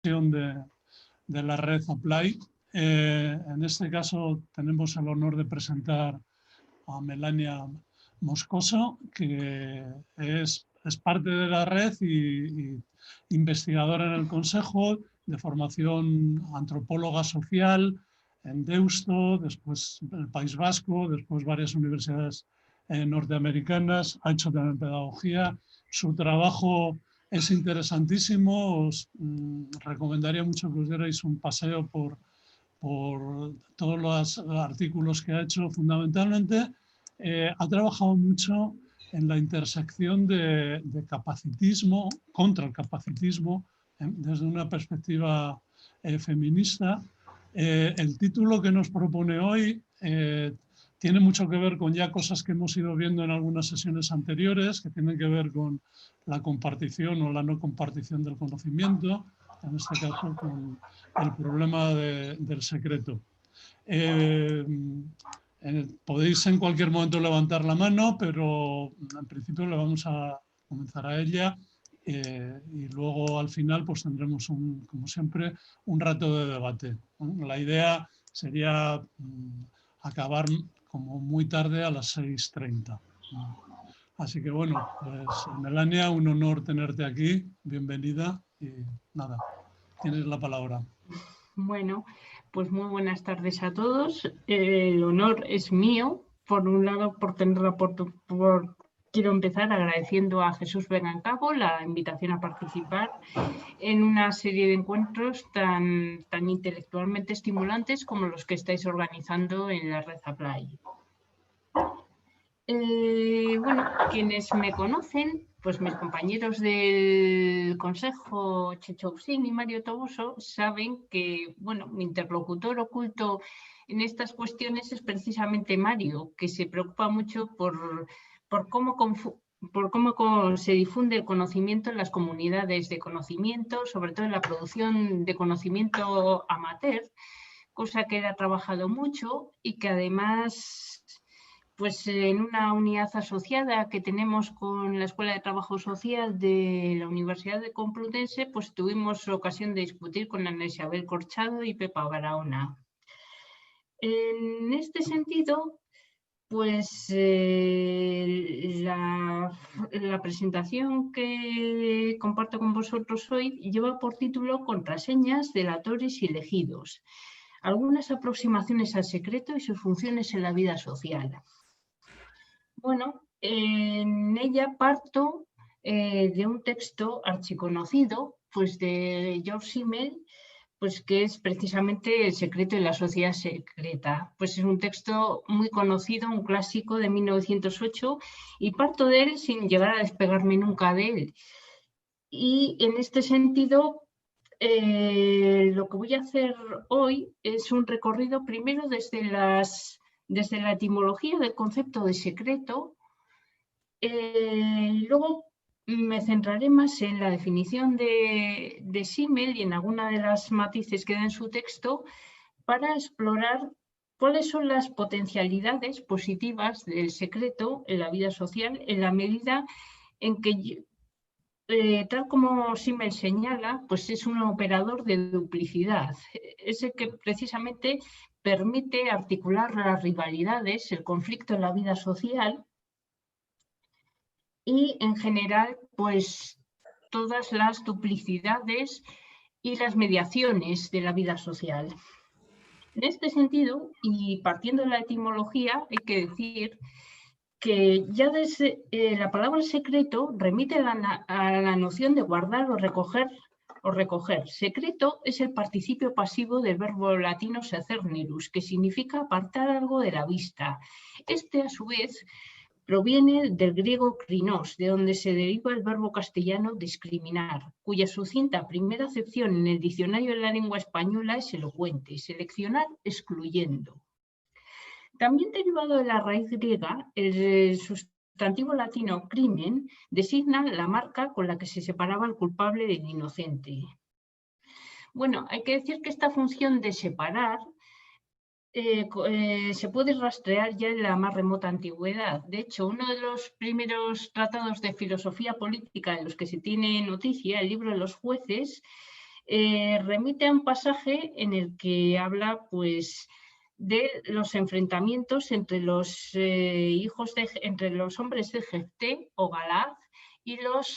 de la red Apply. En este caso tenemos el honor de presentar a Melania Moscoso, que es parte de la red y investigadora en el Consejo, de formación antropóloga social en Deusto, después el País Vasco, después varias universidades norteamericanas, ha hecho también pedagogía. Su trabajo es interesantísimo, os recomendaría mucho que os dierais un paseo por todos los artículos que ha hecho. Fundamentalmente ha trabajado mucho en la intersección de capacitismo, contra el capacitismo, desde una perspectiva feminista. El título que nos propone hoy tiene mucho que ver con ya cosas que hemos ido viendo en algunas sesiones anteriores, que tienen que ver con la compartición o la no compartición del conocimiento, en este caso con el problema del secreto. Podéis en cualquier momento levantar la mano, pero en principio le vamos a comenzar a ella y luego al final pues tendremos, como siempre, un rato de debate. La idea sería acabar como muy tarde a las 6:30. Así que bueno, pues Melania, un honor tenerte aquí, bienvenida y nada, tienes la palabra. Bueno, pues muy buenas tardes a todos. El honor es mío, por un lado, por tener la oportunidad. Quiero empezar agradeciendo a Jesús Benancabo la invitación a participar en una serie de encuentros tan intelectualmente estimulantes como los que estáis organizando en la red Apply. Bueno, quienes me conocen, pues mis compañeros del Consejo, Checho Usín y Mario Toboso, saben que, bueno, mi interlocutor oculto en estas cuestiones es precisamente Mario, que se preocupa mucho por cómo se difunde el conocimiento en las comunidades de conocimiento, sobre todo en la producción de conocimiento amateur, cosa que él ha trabajado mucho y que además, pues en una unidad asociada que tenemos con la Escuela de Trabajo Social de la Universidad de Complutense, pues tuvimos ocasión de discutir con Ana Isabel Corchado y Pepa Barahona. En este sentido, pues la presentación que comparto con vosotros hoy lleva por título Contraseñas, delatores y elegidos. Algunas aproximaciones al secreto y sus funciones en la vida social. Bueno, en ella parto de un texto archiconocido, pues de George Simmel, pues que es precisamente El secreto y la sociedad secreta. Pues es un texto muy conocido, un clásico de 1908, y parto de él sin llegar a despegarme nunca de él. Y en este sentido, lo que voy a hacer hoy es un recorrido primero desde la etimología del concepto de secreto. Luego me centraré más en la definición de Simmel y en alguna de las matices que da en su texto para explorar cuáles son las potencialidades positivas del secreto en la vida social en la medida en que, tal como Simmel señala, pues es un operador de duplicidad, ese que precisamente permite articular las rivalidades, el conflicto en la vida social y, en general, pues todas las duplicidades y las mediaciones de la vida social. En este sentido, y partiendo de la etimología, hay que decir que ya desde la palabra secreto remite a la noción de guardar o recoger. Secreto es el participio pasivo del verbo latino secernirus, que significa apartar algo de la vista. Este, a su vez, proviene del griego krinos, de donde se deriva el verbo castellano discriminar, cuya sucinta primera acepción en el diccionario de la lengua española es elocuente, seleccionar excluyendo. También derivado de la raíz griega, el sustantivo latino crimen designa la marca con la que se separaba el culpable del inocente. Bueno, hay que decir que esta función de separar se puede rastrear ya en la más remota antigüedad. De hecho, uno de los primeros tratados de filosofía política en los que se tiene noticia, el libro de los jueces, remite a un pasaje en el que habla pues, de los enfrentamientos entre los entre los hombres de Jefté o Galaad y los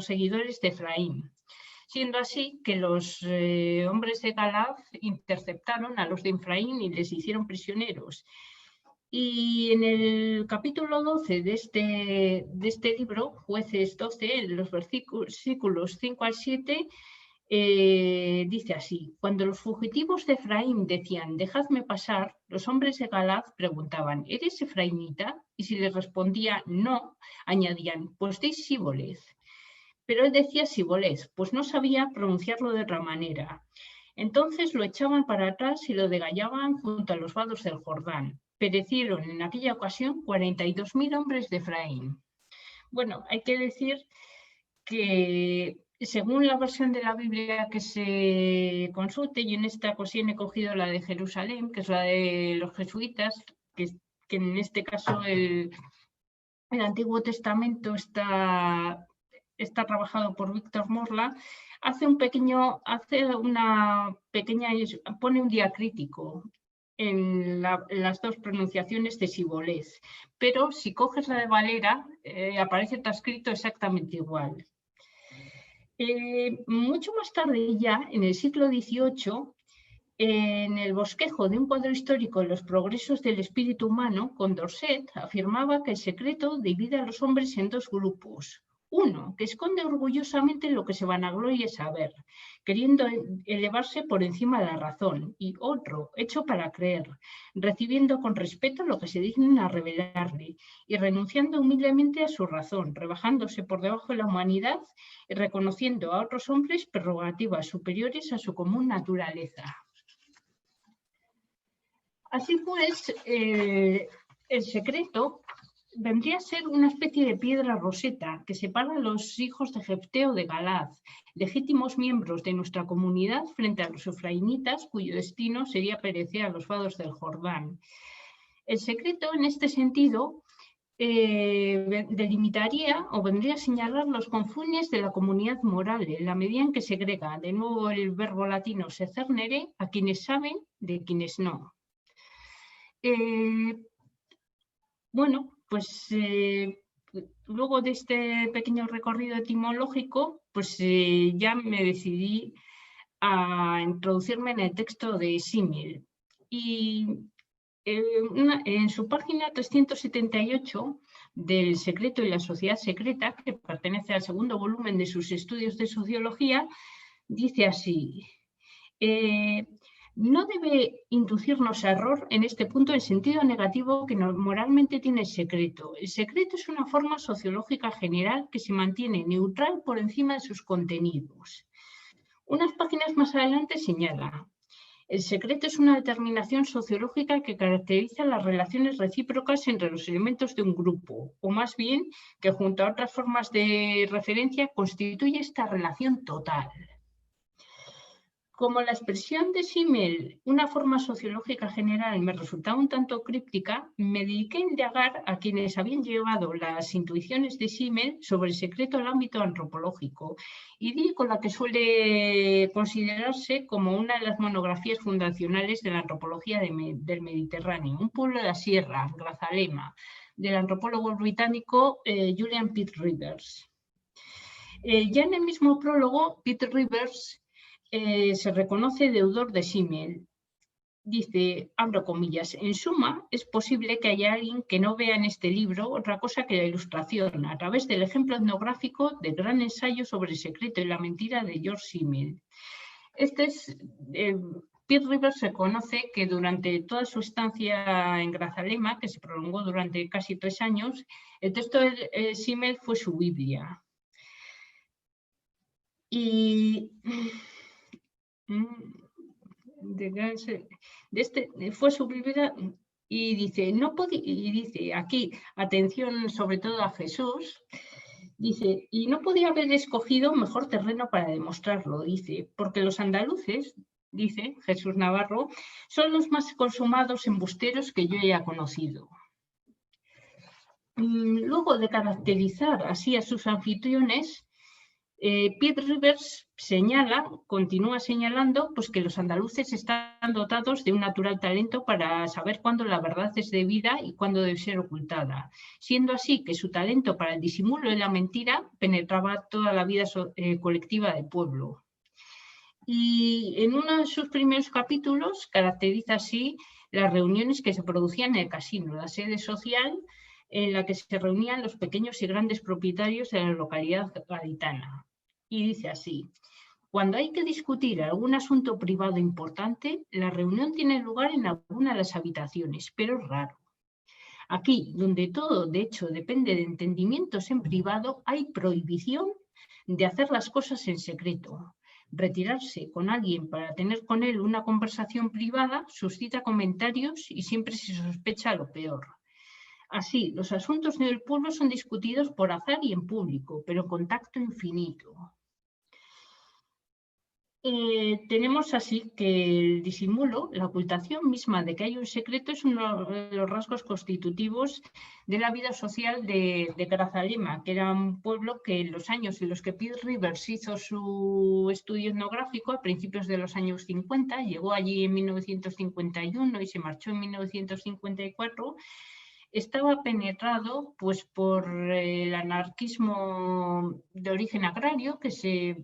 seguidores de Efraín, siendo así que los hombres de Galaad interceptaron a los de Efraín y les hicieron prisioneros. Y en el capítulo 12 de este libro, Jueces 12, en los versículos 5 al 7, dice así: cuando los fugitivos de Efraín decían dejadme pasar, los hombres de Galaad preguntaban ¿eres efraínita? Y si les respondía no, añadían pues di Sibolez. Pero él decía Sibolez, pues no sabía pronunciarlo de otra manera. Entonces lo echaban para atrás y lo degallaban junto a los vados del Jordán. Perecieron en aquella ocasión 42.000 hombres de Efraín. Bueno, hay que decir que según la versión de la Biblia que se consulte, y en esta ocasión he cogido la de Jerusalén, que es la de los jesuitas, que en este caso el Antiguo Testamento está trabajado por Víctor Morla, pone un diacrítico en las dos pronunciaciones de Sibolez, pero si coges la de Valera, aparece transcrito exactamente igual. Mucho más tarde, ya en el siglo XVIII, en el bosquejo de un cuadro histórico de los progresos del espíritu humano, Condorcet afirmaba que el secreto divide a los hombres en dos grupos. Uno, que esconde orgullosamente lo que se vanagloria saber, queriendo elevarse por encima de la razón, y otro, hecho para creer, recibiendo con respeto lo que se dignen a revelarle, y renunciando humildemente a su razón, rebajándose por debajo de la humanidad y reconociendo a otros hombres prerrogativas superiores a su común naturaleza. Así pues, el secreto vendría a ser una especie de piedra roseta que separa a los hijos de Jefté o de Galaad, legítimos miembros de nuestra comunidad, frente a los efraínitas, cuyo destino sería perecer a los vados del Jordán. El secreto, en este sentido, delimitaría o vendría a señalar los confines de la comunidad moral, en la medida en que segrega, de nuevo el verbo latino secernere, a quienes saben de quienes no. Bueno, pues luego de este pequeño recorrido etimológico, pues ya me decidí a introducirme en el texto de Símil. Y en su página 378 del Secreto y la Sociedad Secreta, que pertenece al segundo volumen de sus estudios de sociología, dice así: no debe inducirnos a error en este punto el sentido negativo que moralmente tiene el secreto. El secreto es una forma sociológica general que se mantiene neutral por encima de sus contenidos. Unas páginas más adelante señala: el secreto es una determinación sociológica que caracteriza las relaciones recíprocas entre los elementos de un grupo, o más bien que junto a otras formas de referencia constituye esta relación total. Como la expresión de Simmel, una forma sociológica general, me resultaba un tanto críptica, me dediqué a indagar a quienes habían llevado las intuiciones de Simmel sobre el secreto al ámbito antropológico, y di con la que suele considerarse como una de las monografías fundacionales de la antropología del Mediterráneo, un pueblo de la sierra, Grazalema, del antropólogo británico Julian Pitt Rivers. Ya en el mismo prólogo, Pitt Rivers se reconoce deudor de Simmel. Dice, abro comillas, en suma, es posible que haya alguien que no vea en este libro otra cosa que la ilustración, a través del ejemplo etnográfico del gran ensayo sobre el secreto y la mentira de George Simmel. Pitt Rivers reconoce que durante toda su estancia en Grazalema, que se prolongó durante casi 3 años, el texto de Simmel fue su Biblia. Y fue su Biblia, y dice, dice aquí, atención sobre todo a Jesús, dice, y no podía haber escogido mejor terreno para demostrarlo, dice, porque los andaluces, dice Jesús Navarro, son los más consumados embusteros que yo haya conocido. Luego de caracterizar así a sus anfitriones, Piet Rivers continúa señalando pues, que los andaluces están dotados de un natural talento para saber cuándo la verdad es debida y cuándo debe ser ocultada, siendo así que su talento para el disimulo y la mentira penetraba toda la vida colectiva del pueblo. Y en uno de sus primeros capítulos caracteriza así las reuniones que se producían en el casino, la sede social en la que se reunían los pequeños y grandes propietarios de la localidad gaditana. Y dice así: cuando hay que discutir algún asunto privado importante, la reunión tiene lugar en alguna de las habitaciones, pero es raro. Aquí, donde todo, de hecho, depende de entendimientos en privado, hay prohibición de hacer las cosas en secreto. Retirarse con alguien para tener con él una conversación privada suscita comentarios y siempre se sospecha lo peor. Así, los asuntos del pueblo son discutidos por azar y en público, pero con tacto infinito. Tenemos así que el disimulo, la ocultación misma de que hay un secreto, es uno de los rasgos constitutivos de la vida social de Grazalema, que era un pueblo que en los años en los que Piet Rivers hizo su estudio etnográfico, a principios de los años 50, llegó allí en 1951 y se marchó en 1954, estaba penetrado pues, por el anarquismo de origen agrario que se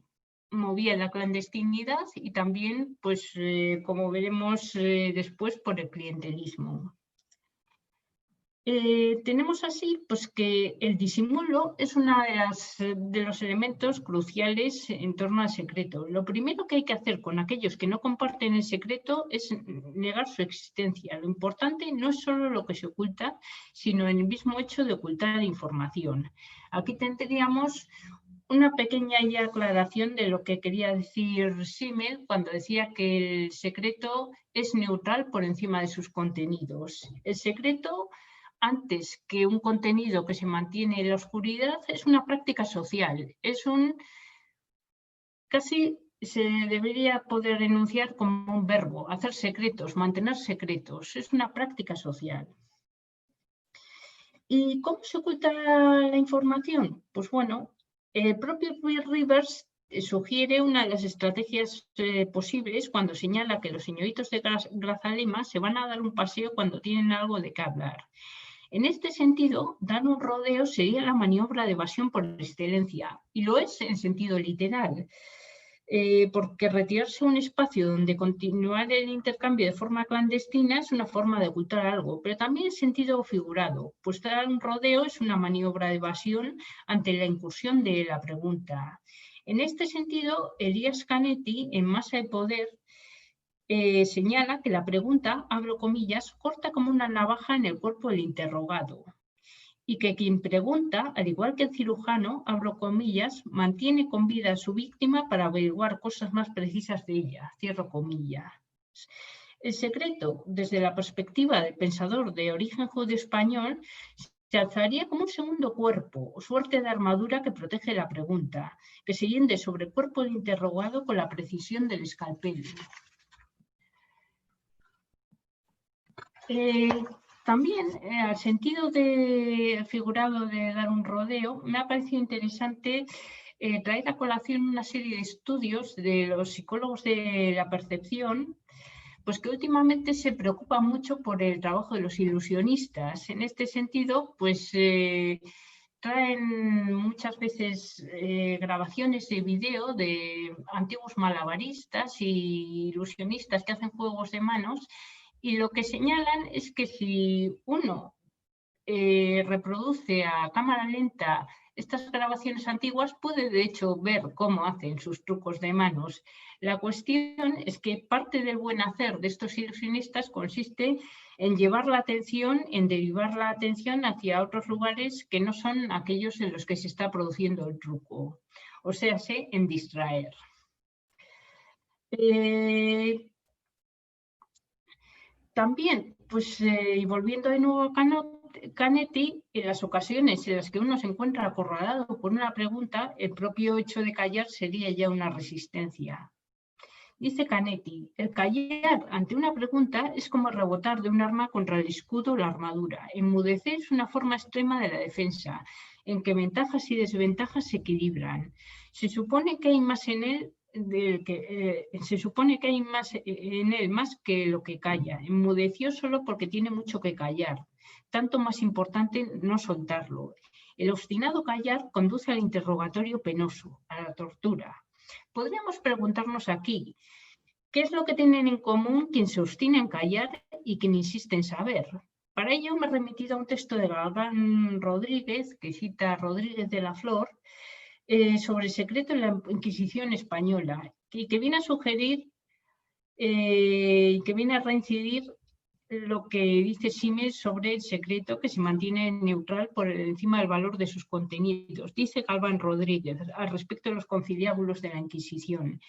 movía en la clandestinidad y también, pues, como veremos después, por el clientelismo. Tenemos así pues, que el disimulo es uno de los elementos cruciales en torno al secreto. Lo primero que hay que hacer con aquellos que no comparten el secreto es negar su existencia. Lo importante no es solo lo que se oculta, sino el mismo hecho de ocultar información. Aquí tendríamos una pequeña ya aclaración de lo que quería decir Simmel cuando decía que el secreto es neutral por encima de sus contenidos. El secreto, antes que un contenido que se mantiene en la oscuridad, es una práctica social, casi se debería poder enunciar como un verbo, hacer secretos, mantener secretos, es una práctica social. ¿Y cómo se oculta la información? Pues bueno, el propio Piet Rivers sugiere una de las estrategias posibles cuando señala que los señoritos de Grazalema se van a dar un paseo cuando tienen algo de qué hablar. En este sentido, dar un rodeo sería la maniobra de evasión por excelencia, y lo es en sentido literal, porque retirarse a un espacio donde continuar el intercambio de forma clandestina es una forma de ocultar algo, pero también en sentido figurado, pues dar un rodeo es una maniobra de evasión ante la incursión de la pregunta. En este sentido, Elias Canetti, en Masa y Poder, señala que la pregunta, abro comillas, corta como una navaja en el cuerpo del interrogado, y que quien pregunta, al igual que el cirujano, abro comillas, mantiene con vida a su víctima para averiguar cosas más precisas de ella, cierro comillas. El secreto, desde la perspectiva del pensador de origen judeo-español, se alzaría como un segundo cuerpo, o suerte de armadura que protege la pregunta, que se hiende sobre el cuerpo del interrogado con la precisión del escalpelo. También, al sentido figurado de dar un rodeo, me ha parecido interesante traer a colación una serie de estudios de los psicólogos de la percepción, pues que últimamente se preocupan mucho por el trabajo de los ilusionistas. En este sentido, pues traen muchas veces grabaciones de video de antiguos malabaristas y ilusionistas que hacen juegos de manos. Y lo que señalan es que si uno reproduce a cámara lenta estas grabaciones antiguas, puede de hecho ver cómo hacen sus trucos de manos. La cuestión es que parte del buen hacer de estos ilusionistas consiste en llevar la atención, en derivar la atención hacia otros lugares que no son aquellos en los que se está produciendo el truco. O sea, en distraer. También, pues, y volviendo de nuevo a Canetti, en las ocasiones en las que uno se encuentra acorralado por una pregunta, el propio hecho de callar sería ya una resistencia. Dice Canetti, el callar ante una pregunta es como rebotar de un arma contra el escudo o la armadura. Enmudecer es una forma extrema de la defensa, en que ventajas y desventajas se equilibran. Se supone que hay más en él más que lo que calla. Enmudeció solo porque tiene mucho que callar. Tanto más importante no soltarlo. El obstinado callar conduce al interrogatorio penoso, a la tortura. Podríamos preguntarnos aquí, ¿qué es lo que tienen en común quien se obstina en callar y quien insiste en saber? Para ello me he remitido a un texto de Galván Rodríguez, que cita a Rodríguez de la Flor, sobre el secreto en la Inquisición española, y que viene a sugerir, que viene a reincidir lo que dice Simmel sobre el secreto, que se mantiene neutral por encima del valor de sus contenidos. Dice Galván Rodríguez al respecto de los conciliábulos de la Inquisición.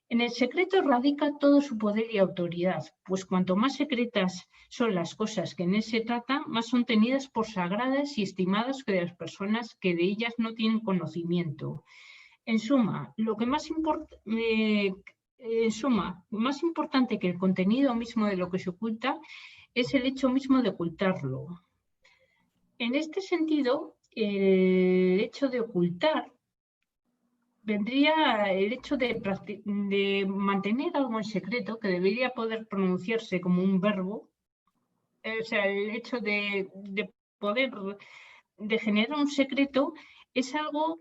En el secreto radica todo su poder y autoridad, pues cuanto más secretas son las cosas que en él se trata, más son tenidas por sagradas y estimadas que de las personas que de ellas no tienen conocimiento. En suma, más importante que el contenido mismo de lo que se oculta es el hecho mismo de ocultarlo. En este sentido, el hecho de ocultar vendría el hecho de mantener algo en secreto, que debería poder pronunciarse como un verbo, o sea, el hecho de generar un secreto es algo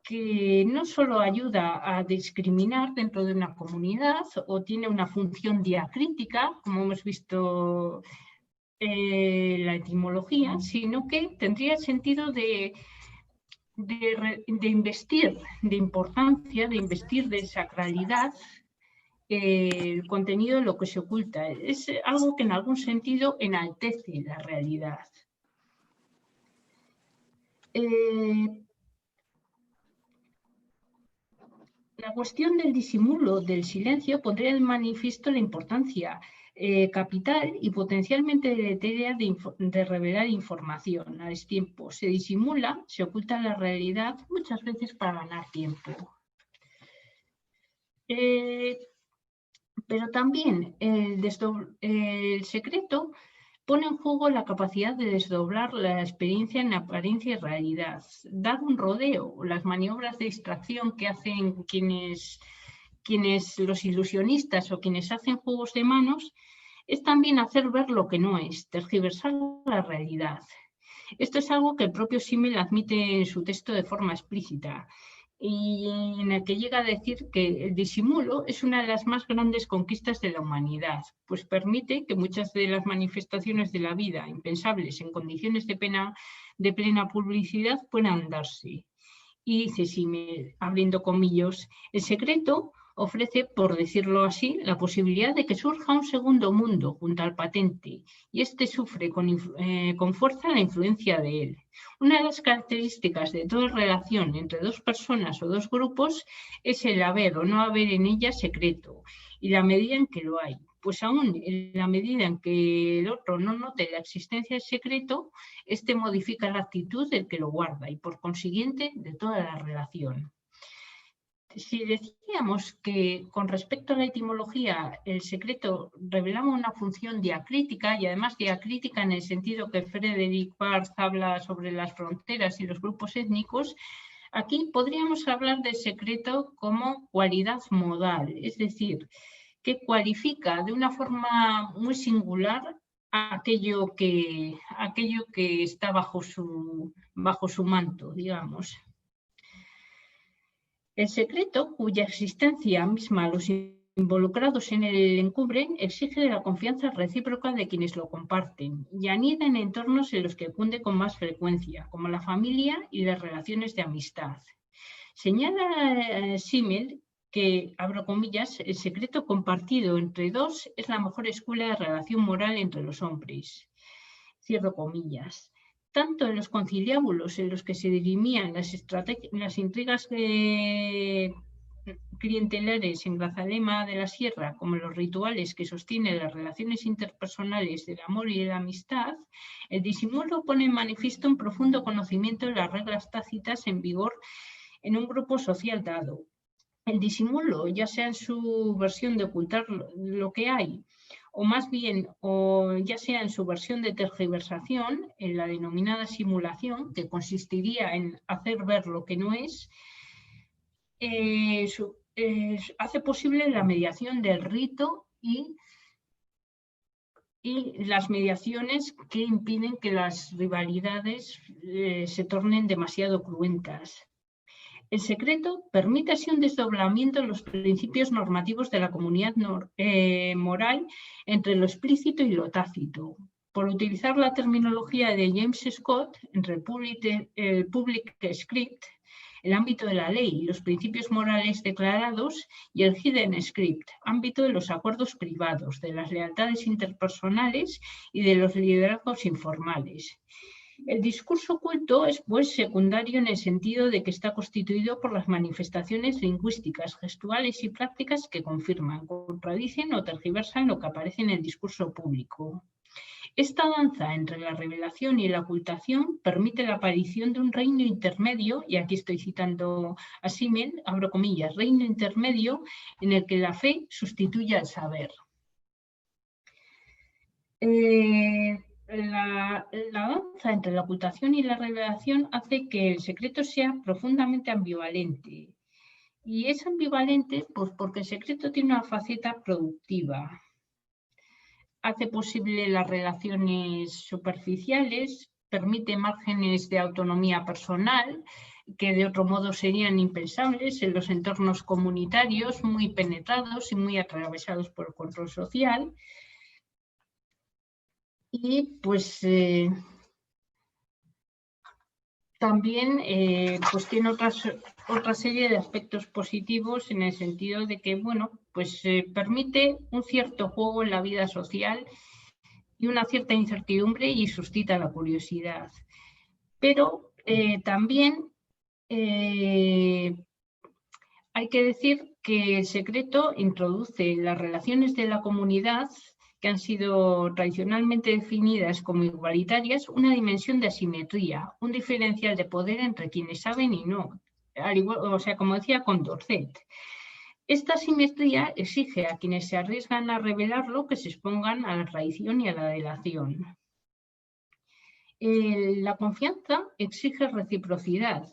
que no solo ayuda a discriminar dentro de una comunidad o tiene una función diacrítica, como hemos visto en la etimología, sino que tendría el sentido de investir de importancia, de investir de sacralidad el contenido de lo que se oculta. Es algo que en algún sentido enaltece la realidad. La cuestión del disimulo, del silencio, pondría de manifiesto la importancia capital y potencialmente deletérea de revelar información. A destiempo se disimula, se oculta la realidad, muchas veces para ganar tiempo. Pero también el secreto pone en juego la capacidad de desdoblar la experiencia en apariencia y realidad, dar un rodeo, las maniobras de distracción que hacen quienes los ilusionistas o quienes hacen juegos de manos, es también hacer ver lo que no es, tergiversar la realidad. Esto es algo que el propio Simmel admite en su texto de forma explícita, y en el que llega a decir que el disimulo es una de las más grandes conquistas de la humanidad, pues permite que muchas de las manifestaciones de la vida impensables en condiciones de plena publicidad puedan darse. Y dice Simmel, abriendo comillas, el secreto ofrece, por decirlo así, la posibilidad de que surja un segundo mundo junto al patente, y este sufre con fuerza la influencia de él. Una de las características de toda relación entre dos personas o dos grupos es el haber o no haber en ella secreto, y la medida en que lo hay. Pues aún en la medida en que el otro no note la existencia del secreto, este modifica la actitud del que lo guarda y por consiguiente de toda la relación. Si decíamos que con respecto a la etimología el secreto revelaba una función diacrítica y además diacrítica en el sentido que Frederick Barth habla sobre las fronteras y los grupos étnicos, aquí podríamos hablar del secreto como cualidad modal, es decir, que cualifica de una forma muy singular aquello que está bajo su manto, digamos. El secreto, cuya existencia misma los involucrados en él encubren, exige de la confianza recíproca de quienes lo comparten y anida en entornos en los que cunde con más frecuencia, como la familia y las relaciones de amistad. Señala Simmel que, abro comillas, el secreto compartido entre dos es la mejor escuela de relación moral entre los hombres. Cierro comillas. Tanto en los conciliábulos en los que se dirimían las intrigas clientelares en Grazalema de la Sierra, como en los rituales que sostienen las relaciones interpersonales del amor y de la amistad, el disimulo pone en manifiesto un profundo conocimiento de las reglas tácitas en vigor en un grupo social dado. El disimulo, ya sea en su versión de ocultar lo que hay, o más bien, o ya sea en su versión de tergiversación, en la denominada simulación, que consistiría en hacer ver lo que no es, hace posible la mediación del rito y las mediaciones que impiden que las rivalidades se tornen demasiado cruentas. El secreto permite así un desdoblamiento en los principios normativos de la comunidad moral entre lo explícito y lo tácito. Por utilizar la terminología de James Scott, entre el public script, el ámbito de la ley y los principios morales declarados, y el hidden script, ámbito de los acuerdos privados, de las lealtades interpersonales y de los liderazgos informales. El discurso oculto es, pues, secundario en el sentido de que está constituido por las manifestaciones lingüísticas, gestuales y prácticas que confirman, contradicen o tergiversan lo que aparece en el discurso público. Esta danza entre la revelación y la ocultación permite la aparición de un reino intermedio, y aquí estoy citando a Simmel, abro comillas, reino intermedio en el que la fe sustituye al saber. La danza entre la ocultación y la revelación hace que el secreto sea profundamente ambivalente. Y es ambivalente pues, porque el secreto tiene una faceta productiva. Hace posible las relaciones superficiales, permite márgenes de autonomía personal que de otro modo serían impensables en los entornos comunitarios muy penetrados y muy atravesados por el control social. Y pues también pues tiene otra serie de aspectos positivos en el sentido de que, bueno, pues permite un cierto juego en la vida social y una cierta incertidumbre y suscita la curiosidad. Pero también hay que decir que el secreto introduce las relaciones de la comunidad que han sido tradicionalmente definidas como igualitarias, una dimensión de asimetría, un diferencial de poder entre quienes saben y no. Al igual, o sea, como decía Condorcet, esta asimetría exige a quienes se arriesgan a revelarlo que se expongan a la traición y a la delación. La confianza exige reciprocidad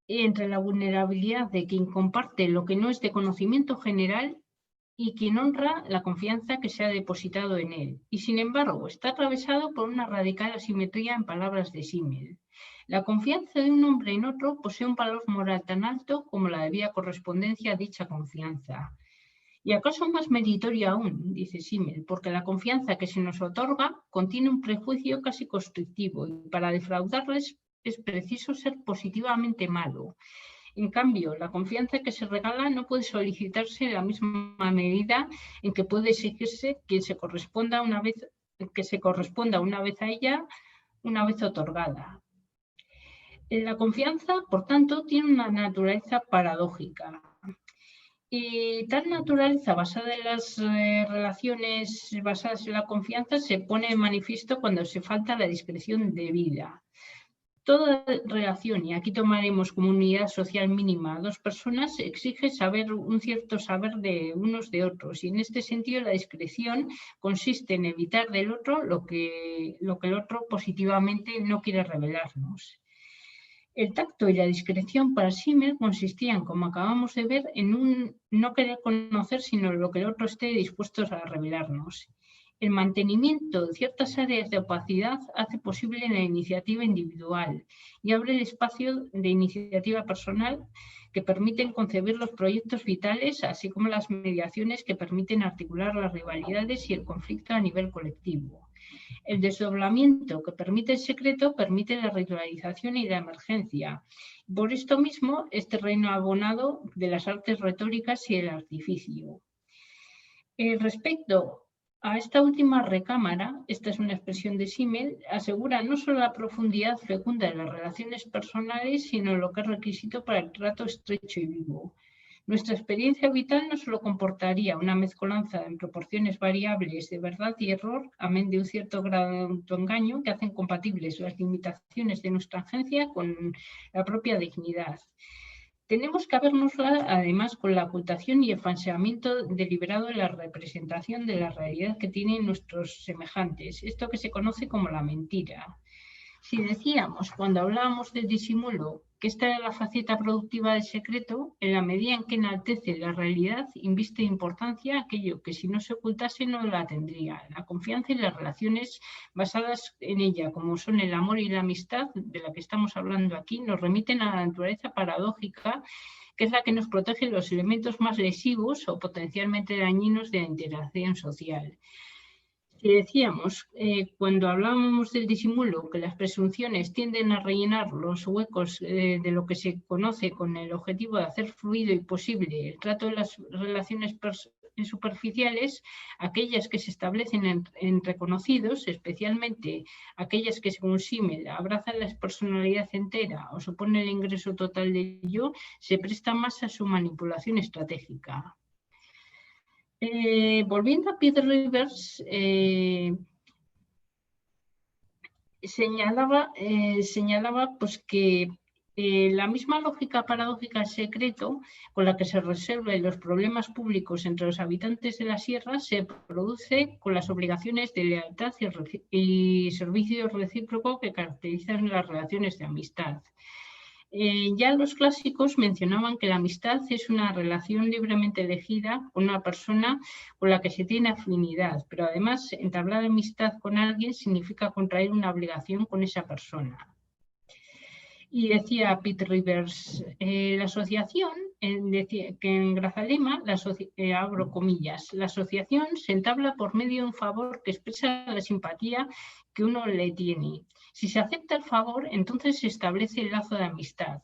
entre la vulnerabilidad de quien comparte lo que no es de conocimiento general y quien honra la confianza que se ha depositado en él. Y sin embargo, está atravesado por una radical asimetría en palabras de Simmel. La confianza de un hombre en otro posee un valor moral tan alto como la debida correspondencia a dicha confianza. Y acaso más meritoria aún, dice Simmel, porque la confianza que se nos otorga contiene un prejuicio casi constructivo y para defraudarles es preciso ser positivamente malo. En cambio, la confianza que se regala no puede solicitarse en la misma medida en que puede exigirse que se corresponda una vez a ella, una vez otorgada. La confianza, por tanto, tiene una naturaleza paradójica. Y tal naturaleza basada en las relaciones basadas en la confianza se pone en manifiesto cuando se falta la discreción debida. Toda relación, y aquí tomaremos como unidad social mínima a dos personas, exige un cierto saber de unos de otros. Y en este sentido la discreción consiste en evitar del otro lo que el otro positivamente no quiere revelarnos. El tacto y la discreción para Simmel consistían, como acabamos de ver, en un no querer conocer sino lo que el otro esté dispuesto a revelarnos. El mantenimiento de ciertas áreas de opacidad hace posible la iniciativa individual y abre el espacio de iniciativa personal que permiten concebir los proyectos vitales, así como las mediaciones que permiten articular las rivalidades y el conflicto a nivel colectivo. El desdoblamiento que permite el secreto permite la ritualización y la emergencia. Por esto mismo es terreno abonado de las artes retóricas y el artificio. Respecto a esta última recámara, esta es una expresión de Simmel, asegura no solo la profundidad fecunda de las relaciones personales, sino lo que es requisito para el trato estrecho y vivo. Nuestra experiencia vital no solo comportaría una mezcolanza en proporciones variables de verdad y error, amén de un cierto grado de autoengaño que hacen compatibles las limitaciones de nuestra agencia con la propia dignidad. Tenemos que habernosla además con la ocultación y el falseamiento deliberado de la representación de la realidad que tienen nuestros semejantes, esto que se conoce como la mentira. Si decíamos, cuando hablábamos del disimulo, que esta era la faceta productiva del secreto, en la medida en que enaltece la realidad, inviste importancia a aquello que si no se ocultase no la tendría. La confianza y las relaciones basadas en ella, como son el amor y la amistad, de la que estamos hablando aquí, nos remiten a la naturaleza paradójica, que es la que nos protege los elementos más lesivos o potencialmente dañinos de la interacción social. Si decíamos, cuando hablábamos del disimulo, que las presunciones tienden a rellenar los huecos de lo que se conoce con el objetivo de hacer fluido y posible el trato de las relaciones superficiales, aquellas que se establecen en reconocidos, especialmente aquellas que según Simmel abrazan la personalidad entera o suponen el ingreso total del yo, se prestan más a su manipulación estratégica. Volviendo a Peter Rivers, señalaba pues, que la misma lógica paradójica del secreto con la que se resuelven los problemas públicos entre los habitantes de la sierra se produce con las obligaciones de lealtad y servicio recíproco que caracterizan las relaciones de amistad. Ya los clásicos mencionaban que la amistad es una relación libremente elegida con una persona con la que se tiene afinidad, pero además entablar amistad con alguien significa contraer una obligación con esa persona. Y decía Pete Rivers, la asociación, decía que en Grazalema, abro comillas, la asociación se entabla por medio de un favor que expresa la simpatía que uno le tiene. Si se acepta el favor, entonces se establece el lazo de amistad.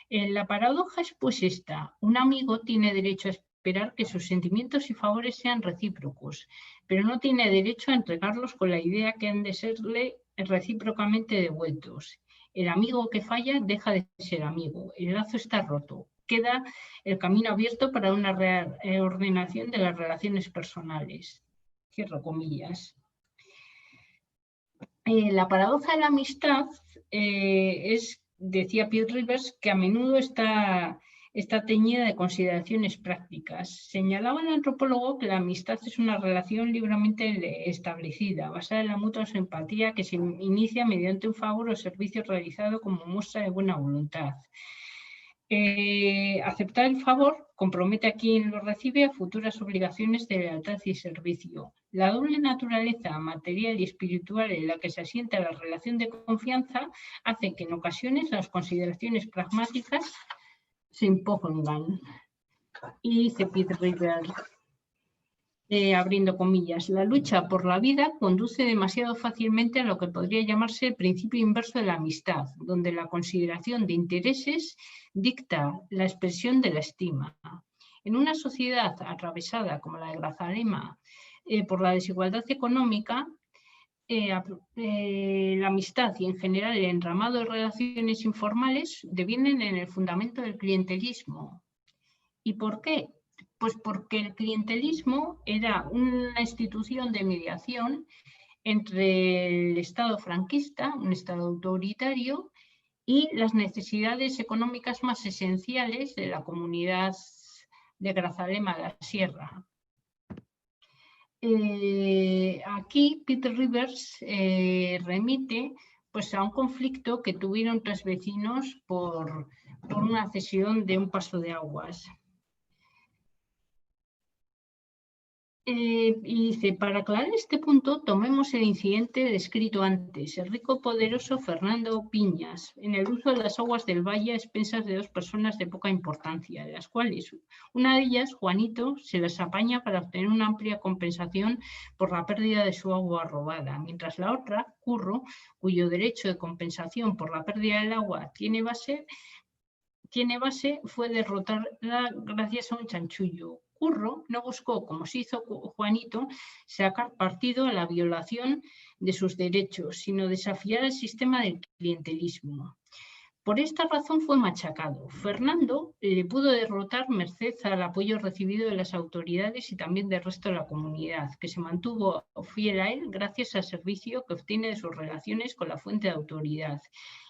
La paradoja es pues esta: un amigo tiene derecho a esperar que sus sentimientos y favores sean recíprocos, pero no tiene derecho a entregarlos con la idea que han de serle recíprocamente devueltos. El amigo que falla deja de ser amigo, el lazo está roto, queda el camino abierto para una reordenación de las relaciones personales. Cierro comillas. La paradoja de la amistad es, decía Pete Rivers, que a menudo está teñida de consideraciones prácticas. Señalaba el antropólogo que la amistad es una relación libremente establecida, basada en la mutua simpatía que se inicia mediante un favor o servicio realizado como muestra de buena voluntad. Aceptar el favor compromete a quien lo recibe a futuras obligaciones de lealtad y servicio. La doble naturaleza material y espiritual en la que se asienta la relación de confianza hace que en ocasiones las consideraciones pragmáticas se impongan. Y dice Pete Rivers, abriendo comillas, la lucha por la vida conduce demasiado fácilmente a lo que podría llamarse el principio inverso de la amistad, donde la consideración de intereses dicta la expresión de la estima. En una sociedad atravesada como la de Grazalema por la desigualdad económica, la amistad y en general el entramado de relaciones informales devienen en el fundamento del clientelismo. ¿Y por qué? Pues porque el clientelismo era una institución de mediación entre el Estado franquista, un Estado autoritario, y las necesidades económicas más esenciales de la comunidad de Grazalema de la Sierra. Aquí Peter Rivers remite pues, a un conflicto que tuvieron tres vecinos por una cesión de un paso de aguas. Y dice, para aclarar este punto, tomemos el incidente descrito antes, el rico poderoso Fernando Piñas, en el uso de las aguas del valle a expensas de dos personas de poca importancia, de las cuales una de ellas, Juanito, se las apaña para obtener una amplia compensación por la pérdida de su agua robada, mientras la otra, Curro, cuyo derecho de compensación por la pérdida del agua tiene base, fue derrotada gracias a un chanchullo. Curro no buscó, como se hizo Juanito, sacar partido a la violación de sus derechos, sino desafiar el sistema del clientelismo. Por esta razón fue machacado. Fernando le pudo derrotar merced al apoyo recibido de las autoridades y también del resto de la comunidad, que se mantuvo fiel a él gracias al servicio que obtiene de sus relaciones con la fuente de autoridad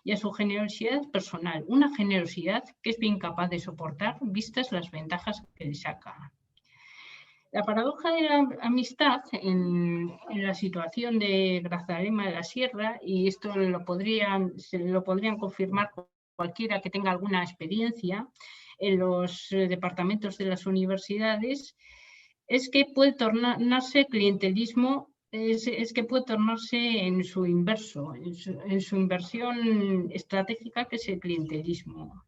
y a su generosidad personal, una generosidad que es bien capaz de soportar vistas las ventajas que le saca. La paradoja de la amistad en la situación de Grazalema de la Sierra, y esto lo podrían confirmar cualquiera que tenga alguna experiencia en los departamentos de las universidades, es que puede tornarse clientelismo, es que puede tornarse en su inverso, en su inversión estratégica, que es el clientelismo.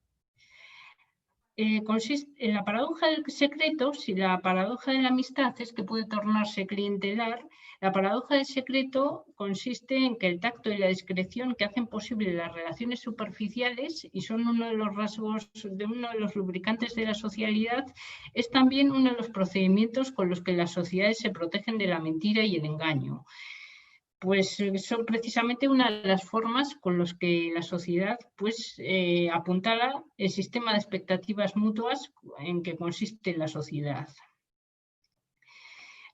Consiste en la paradoja del secreto. Si la paradoja de la amistad es que puede tornarse clientelar, la paradoja del secreto consiste en que el tacto y la discreción que hacen posible las relaciones superficiales y son uno de los rasgos, de uno de los lubricantes de la socialidad, es también uno de los procedimientos con los que las sociedades se protegen de la mentira y el engaño. Pues son precisamente una de las formas con las que la sociedad apuntala el sistema de expectativas mutuas en que consiste la sociedad.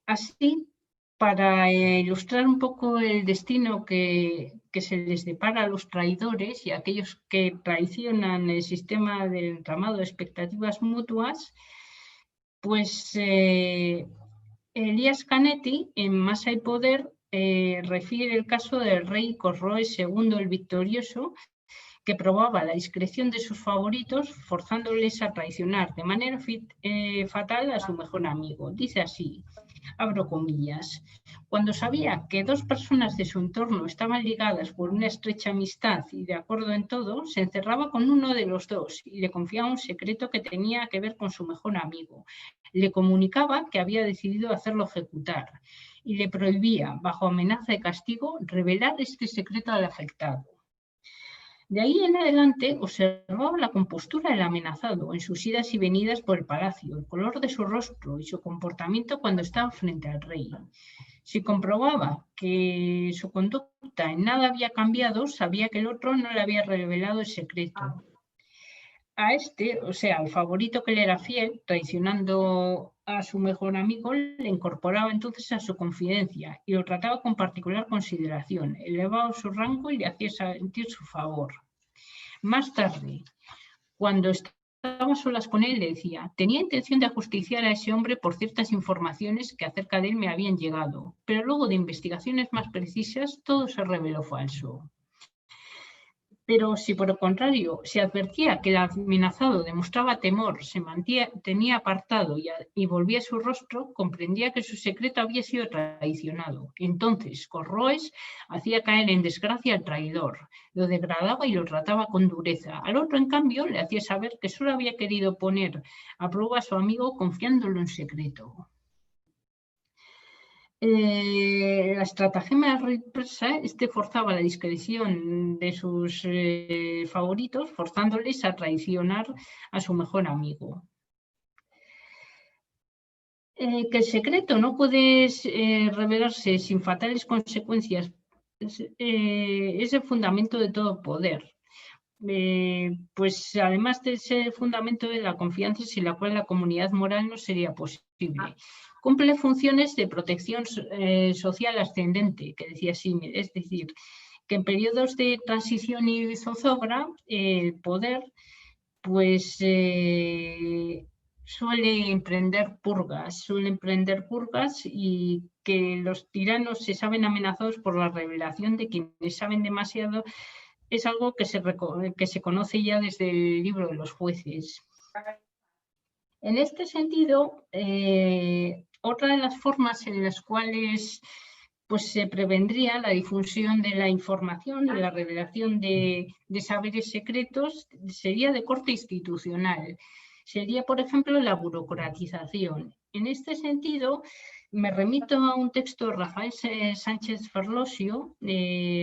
Así, para ilustrar un poco el destino que se les depara a los traidores y a aquellos que traicionan el sistema del entramado de expectativas mutuas, pues Elías Canetti, en Masa y Poder, refiere el caso del rey Corroes II el Victorioso, que probaba la discreción de sus favoritos forzándoles a traicionar de manera fatal a su mejor amigo. Dice así, abro comillas: cuando sabía que dos personas de su entorno estaban ligadas por una estrecha amistad y de acuerdo en todo, se encerraba con uno de los dos y le confiaba un secreto que tenía que ver con su mejor amigo. Le comunicaba que había decidido hacerlo ejecutar y le prohibía, bajo amenaza de castigo, revelar este secreto al afectado. De ahí en adelante observaba la compostura del amenazado en sus idas y venidas por el palacio, el color de su rostro y su comportamiento cuando estaba frente al rey. Si comprobaba que su conducta en nada había cambiado, sabía que el otro no le había revelado el secreto. A este, o sea, al favorito que le era fiel, traicionando a su mejor amigo, le incorporaba entonces a su confidencia y lo trataba con particular consideración, elevaba su rango y le hacía sentir su favor. Más tarde, cuando estaba a solas con él, le decía: tenía intención de ajusticiar a ese hombre por ciertas informaciones que acerca de él me habían llegado, pero luego de investigaciones más precisas todo se reveló falso. Pero si por el contrario se advertía que el amenazado demostraba temor, se mantenía apartado y volvía su rostro, comprendía que su secreto había sido traicionado. Entonces Corroes hacía caer en desgracia al traidor, lo degradaba y lo trataba con dureza. Al otro, en cambio, le hacía saber que solo había querido poner a prueba a su amigo confiándolo en secreto. La estratagema represa forzaba la discreción de sus favoritos, forzándoles a traicionar a su mejor amigo. Que el secreto no puede revelarse sin fatales consecuencias es el fundamento de todo poder. Pues además de ser el fundamento de la confianza sin la cual la comunidad moral no sería posible. Cumple funciones de protección social ascendente, que decía Simmel, es decir, que en periodos de transición y zozobra, el poder pues suele emprender purgas y que los tiranos se saben amenazados por la revelación de quienes saben demasiado. Es algo que se conoce ya desde el libro de los jueces. En este sentido, otra de las formas en las cuales se prevendría la difusión de la información, de la revelación de saberes secretos, sería de corte institucional. Sería, por ejemplo, la burocratización. En este sentido, me remito a un texto de Rafael Sánchez Ferlosio,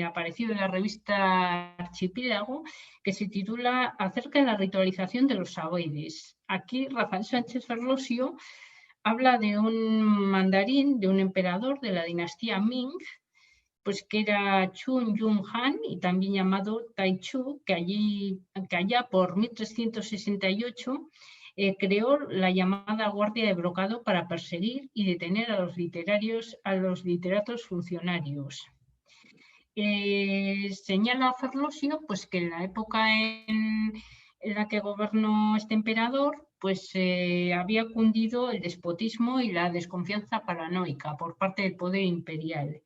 aparecido en la revista Archipiélago, que se titula Acerca de la ritualización de los saberes. Aquí Rafael Sánchez Ferlosio habla de un mandarín, de un emperador de la dinastía Ming, pues que era Chun Yun Han, y también llamado Tai Chu, que allá por 1368 creó la llamada Guardia de Brocado para perseguir y detener a los literatos funcionarios. Señala Ferlosio pues, que en la época en la que gobernó este emperador, pues había cundido el despotismo y la desconfianza paranoica por parte del poder imperial.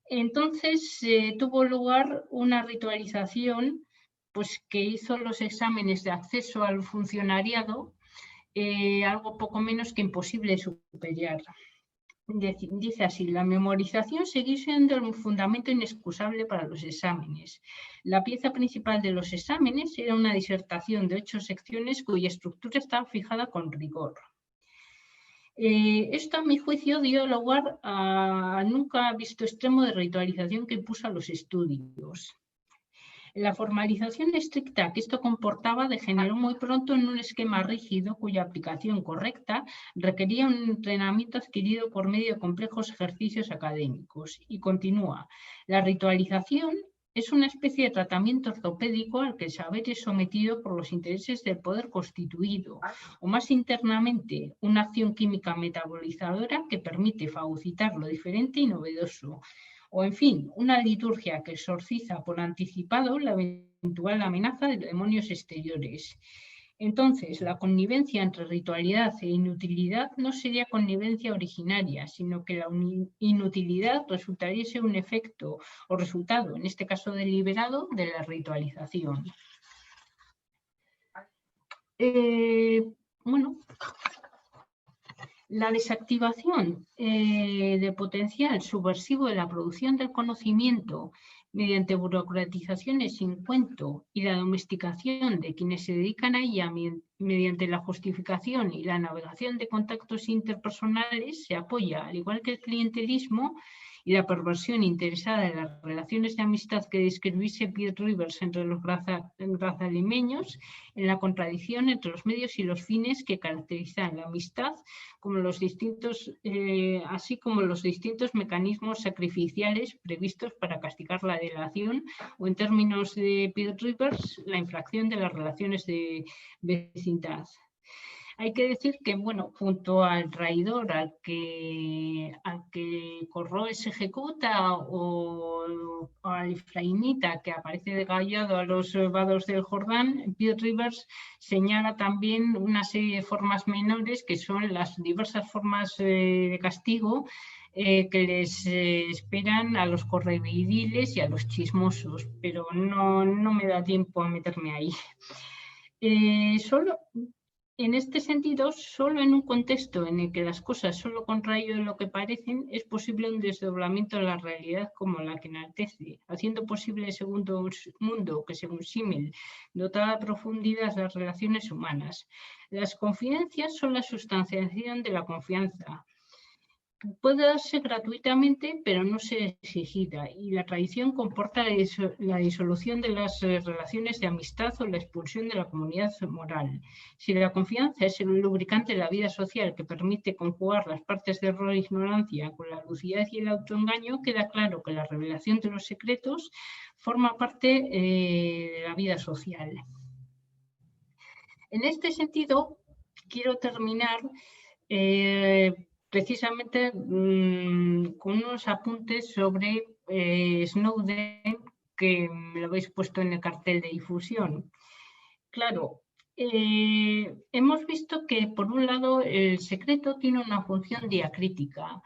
Entonces tuvo lugar una ritualización pues, que hizo los exámenes de acceso al funcionariado algo poco menos que imposible de superar. Dice así: la memorización sigue siendo un fundamento inexcusable para los exámenes. La pieza principal de los exámenes era una disertación de 8 secciones cuya estructura estaba fijada con rigor. Esto, a mi juicio, dio lugar a nunca visto extremo de ritualización que impuso a los estudios. La formalización estricta que esto comportaba degeneró muy pronto en un esquema rígido cuya aplicación correcta requería un entrenamiento adquirido por medio de complejos ejercicios académicos. Y continúa: la ritualización es una especie de tratamiento ortopédico al que el saber es sometido por los intereses del poder constituido, o más internamente, una acción química metabolizadora que permite fagocitar lo diferente y novedoso, o en fin, una liturgia que exorciza por anticipado la eventual amenaza de demonios exteriores. Entonces, la connivencia entre ritualidad e inutilidad no sería connivencia originaria, sino que la inutilidad resultaría ser un efecto o resultado, en este caso deliberado, de la ritualización. Bueno, la desactivación del potencial subversivo de la producción del conocimiento mediante burocratizaciones sin cuento y la domesticación de quienes se dedican a ella mediante la justificación y la navegación de contactos interpersonales se apoya, al igual que el clientelismo y la perversión interesada de las relaciones de amistad que describiese Piet Rivers entre los grazalimeños, en la contradicción entre los medios y los fines que caracterizan la amistad, así como los distintos mecanismos sacrificiales previstos para castigar la delación, o en términos de Piet Rivers, la infracción de las relaciones de vecindad. Hay que decir que, bueno, junto al traidor al que Corroe se ejecuta, o al Efraimita que aparece degallado a los vados del Jordán, Piet Rivers señala también una serie de formas menores que son las diversas formas de castigo que les esperan a los correveidiles y a los chismosos, pero no me da tiempo a meterme ahí. En este sentido, solo en un contexto en el que las cosas son lo contrario de lo que parecen, es posible un desdoblamiento de la realidad como la que enaltece, haciendo posible el segundo mundo que, según Simmel, dota de profundidad las relaciones humanas. Las confidencias son la sustanciación de la confianza. Puede darse gratuitamente, pero no ser exigida, y la tradición comporta la disolución de las relaciones de amistad o la expulsión de la comunidad moral. Si la confianza es el lubricante de la vida social que permite conjugar las partes de error e ignorancia con la lucidez y el autoengaño, queda claro que la revelación de los secretos forma parte de la vida social. En este sentido, quiero terminar precisamente con unos apuntes sobre Snowden, que me lo habéis puesto en el cartel de difusión. Claro, hemos visto que, por un lado, el secreto tiene una función diacrítica.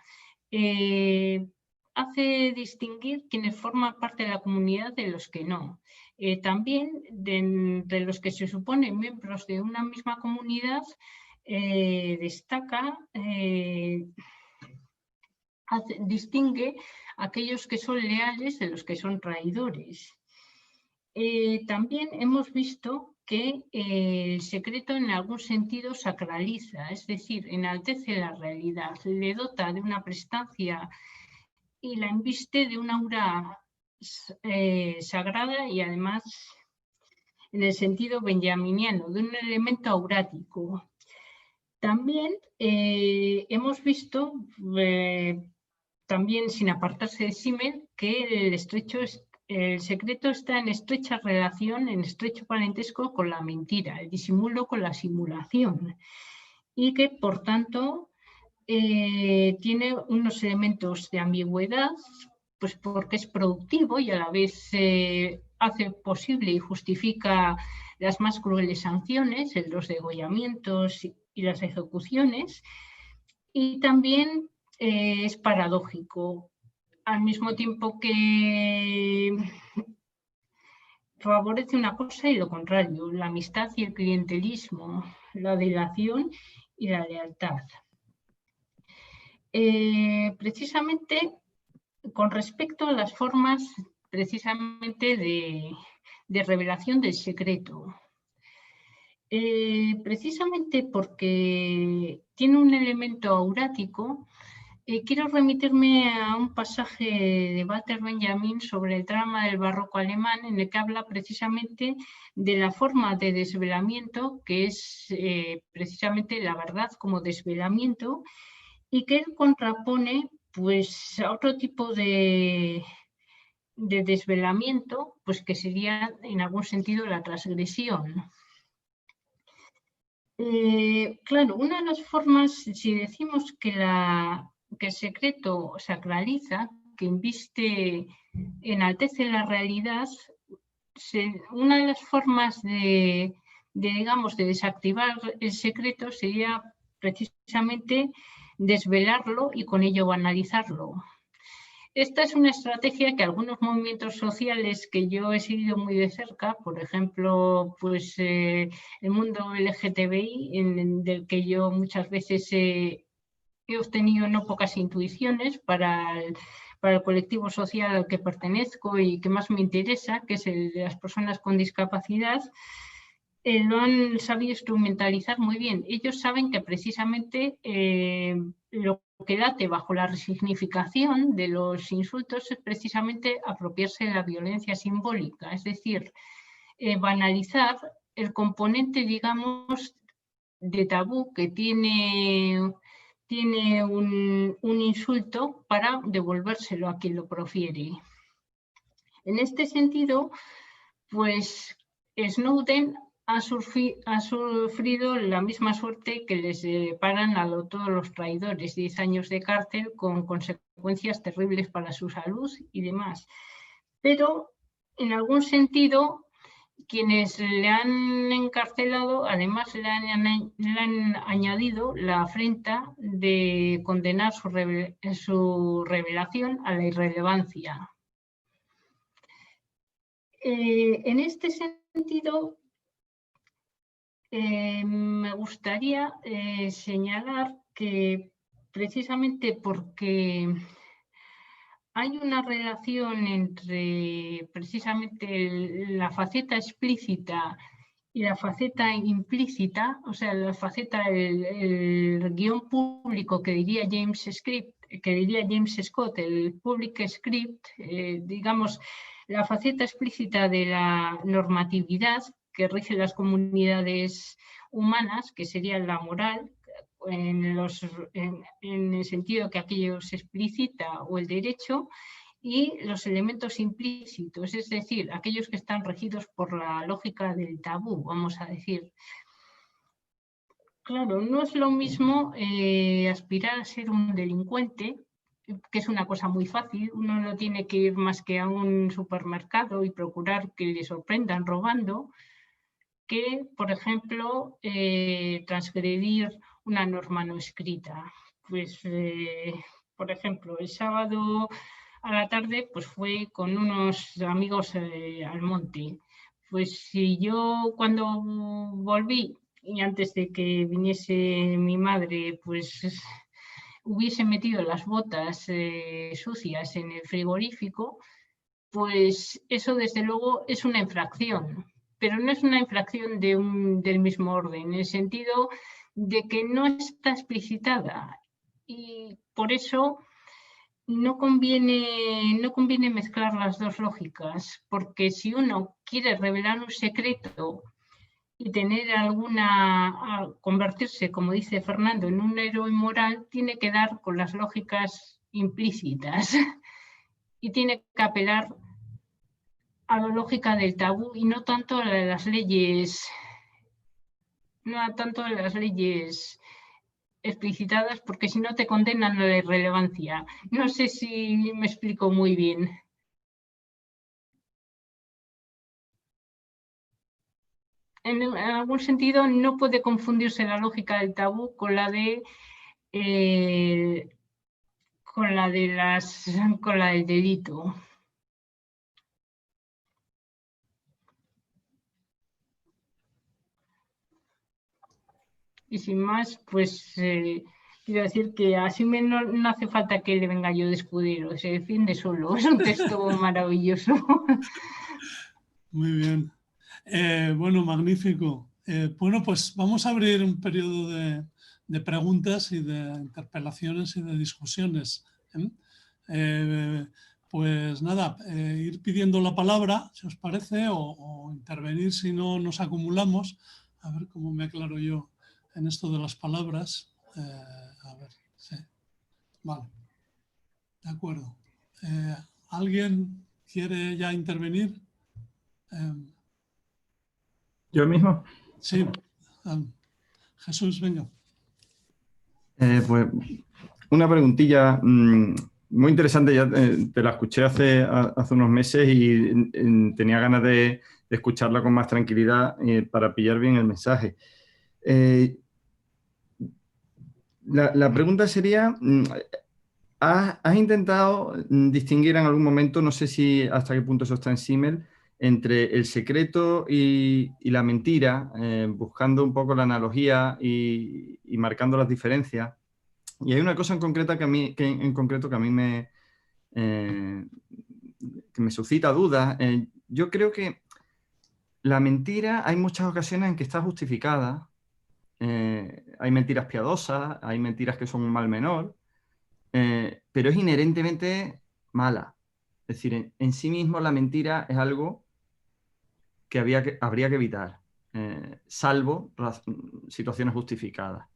Hace distinguir quienes forman parte de la comunidad de los que no. También, de los que se suponen miembros de una misma comunidad, distingue aquellos que son leales de los que son traidores. También hemos visto que el secreto en algún sentido sacraliza, es decir, enaltece la realidad, le dota de una prestancia y la inviste de una aura sagrada y, además, en el sentido benjaminiano, de un elemento aurático. También hemos visto también sin apartarse de Simmel, que el secreto está en estrecha relación, en estrecho parentesco con la mentira, el disimulo con la simulación, y que por tanto tiene unos elementos de ambigüedad, pues porque es productivo y a la vez hace posible y justifica las más crueles sanciones, los degollamientos y las ejecuciones, y también es paradójico, al mismo tiempo que favorece una cosa y lo contrario, la amistad y el clientelismo, la delación y la lealtad. Precisamente con respecto a las formas precisamente de revelación del secreto. Precisamente porque tiene un elemento aurático, quiero remitirme a un pasaje de Walter Benjamin sobre el drama del barroco alemán, en el que habla precisamente de la forma de desvelamiento, que es precisamente la verdad como desvelamiento, y que él contrapone pues, a otro tipo de desvelamiento, pues que sería en algún sentido la transgresión. Claro, una de las formas, si decimos que el secreto sacraliza, que inviste, enaltece la realidad, una de las formas digamos, de desactivar el secreto sería precisamente desvelarlo y con ello banalizarlo. Esta es una estrategia que algunos movimientos sociales que yo he seguido muy de cerca, por ejemplo, pues el mundo LGTBI, del que yo muchas veces he obtenido no pocas intuiciones para el colectivo social al que pertenezco y que más me interesa, que es el de las personas con discapacidad, lo han sabido instrumentalizar muy bien. Ellos saben que precisamente lo que late bajo la resignificación de los insultos es precisamente apropiarse de la violencia simbólica, es decir, banalizar el componente, digamos, de tabú que tiene un insulto para devolvérselo a quien lo profiere. En este sentido, pues Snowden ha sufrido la misma suerte que les deparan a todos los traidores, 10 años de cárcel con consecuencias terribles para su salud y demás. Pero, en algún sentido, quienes le han encarcelado, además le han añadido la afrenta de condenar su revelación a la irrelevancia. En este sentido, me gustaría señalar que precisamente porque hay una relación entre precisamente la faceta explícita y la faceta implícita, o sea, la faceta, el guión público que diría James Scott, el public script, digamos, la faceta explícita de la normatividad que rige las comunidades humanas, que sería la moral, en el sentido que aquello se explicita, o el derecho, y los elementos implícitos, es decir, aquellos que están regidos por la lógica del tabú, vamos a decir. Claro, no es lo mismo aspirar a ser un delincuente, que es una cosa muy fácil. Uno no tiene que ir más que a un supermercado y procurar que le sorprendan robando, que, por ejemplo, transgredir una norma no escrita. Pues, por ejemplo, el sábado a la tarde pues fue con unos amigos al monte. Pues si yo cuando volví y antes de que viniese mi madre, pues hubiese metido las botas sucias en el frigorífico, pues eso desde luego es una infracción, pero no es una infracción del mismo orden, en el sentido de que no está explicitada, y por eso no conviene mezclar las dos lógicas, porque si uno quiere revelar un secreto y convertirse, como dice Fernando, en un héroe moral, tiene que dar con las lógicas implícitas y tiene que apelar a la lógica del tabú y no tanto a las leyes, explicitadas, porque si no te condenan a la irrelevancia. No sé si me explico muy bien. En algún sentido no puede confundirse la lógica del tabú con la del delito. Y sin más, pues quiero decir que así no hace falta que le venga yo de escudero, se defiende solo. Es un texto maravilloso. Muy bien. Bueno, magnífico. Bueno, pues vamos a abrir un periodo de preguntas y de interpelaciones y de discusiones. Pues nada, ir pidiendo la palabra, si os parece, o intervenir si no nos acumulamos. A ver cómo me aclaro yo en esto de las palabras. A ver, sí. Vale. De acuerdo. ¿Alguien quiere ya intervenir? ¿Yo mismo? Sí. Jesús, venga. Pues una preguntilla muy interesante, ya te la escuché hace unos meses y tenía ganas de escucharla con más tranquilidad para pillar bien el mensaje. La pregunta sería, ¿has intentado distinguir en algún momento, no sé si hasta qué punto eso está en Simmel, entre el secreto y la mentira, buscando un poco la analogía y marcando las diferencias? Y hay una cosa en concreto que a mí que me suscita dudas. Yo creo que la mentira hay muchas ocasiones en que está justificada. Hay mentiras piadosas, hay mentiras que son un mal menor, pero es inherentemente mala. Es decir, en sí mismo la mentira es algo que habría que evitar, salvo situaciones justificadas.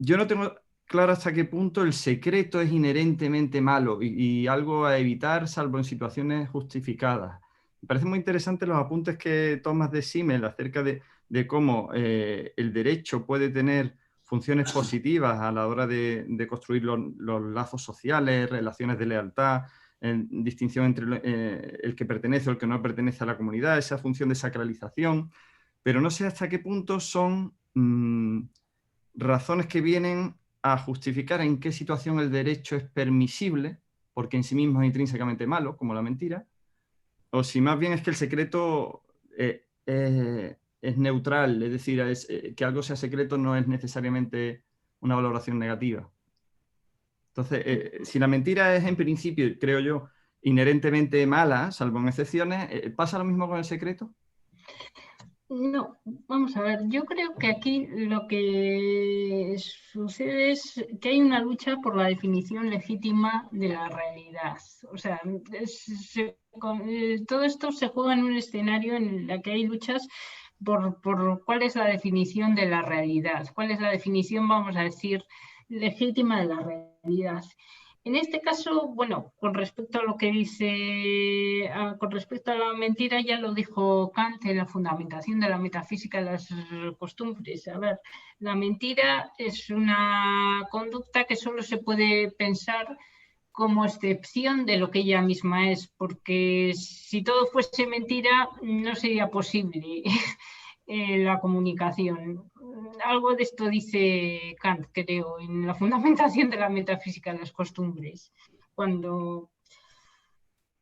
Yo no tengo claro hasta qué punto el secreto es inherentemente malo y algo a evitar, salvo en situaciones justificadas. Me parecen muy interesantes los apuntes que tomas de Simmel acerca de cómo el derecho puede tener funciones positivas a la hora de construir los lazos sociales, relaciones de lealtad, distinción entre el que pertenece o el que no pertenece a la comunidad, esa función de sacralización, pero no sé hasta qué punto son razones que vienen a justificar en qué situación el derecho es permisible, porque en sí mismo es intrínsecamente malo, como la mentira, o si más bien es que el secreto es neutral, es decir, que algo sea secreto no es necesariamente una valoración negativa. Entonces, si la mentira es en principio, creo yo, inherentemente mala, salvo en excepciones, ¿pasa lo mismo con el secreto? No, vamos a ver, yo creo que aquí lo que sucede es que hay una lucha por la definición legítima de la realidad. O sea, todo esto se juega en un escenario en el que hay luchas por cuál es la definición de la realidad, cuál es la definición, vamos a decir, legítima de la realidad. En este caso, bueno, con respecto a lo que dice, con respecto a la mentira, ya lo dijo Kant en la fundamentación de la metafísica de las costumbres. A ver, la mentira es una conducta que solo se puede pensar como excepción de lo que ella misma es, porque si todo fuese mentira, no sería posible la comunicación. Algo de esto dice Kant, creo, en la fundamentación de la metafísica de las costumbres.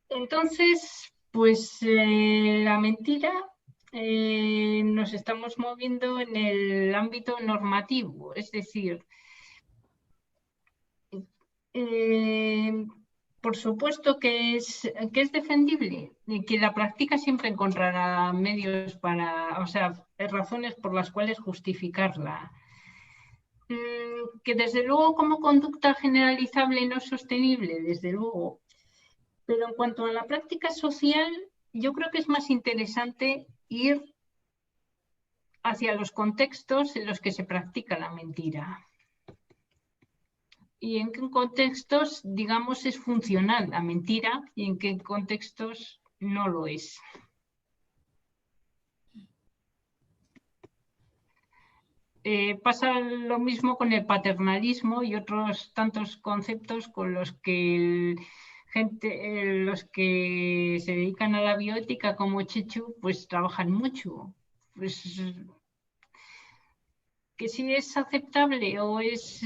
Entonces, pues la mentira nos estamos moviendo en el ámbito normativo, es decir, por supuesto que es defendible y que la práctica siempre encontrará medios para, o sea, razones por las cuales justificarla. Que desde luego como conducta generalizable no sostenible, desde luego. Pero en cuanto a la práctica social, yo creo que es más interesante ir hacia los contextos en los que se practica la mentira. y en qué contextos, digamos, es funcional la mentira y en qué contextos no lo es. Pasa lo mismo con el paternalismo y otros tantos conceptos con los que los que se dedican a la bioética como Chechu, pues trabajan mucho. Pues que si es aceptable o es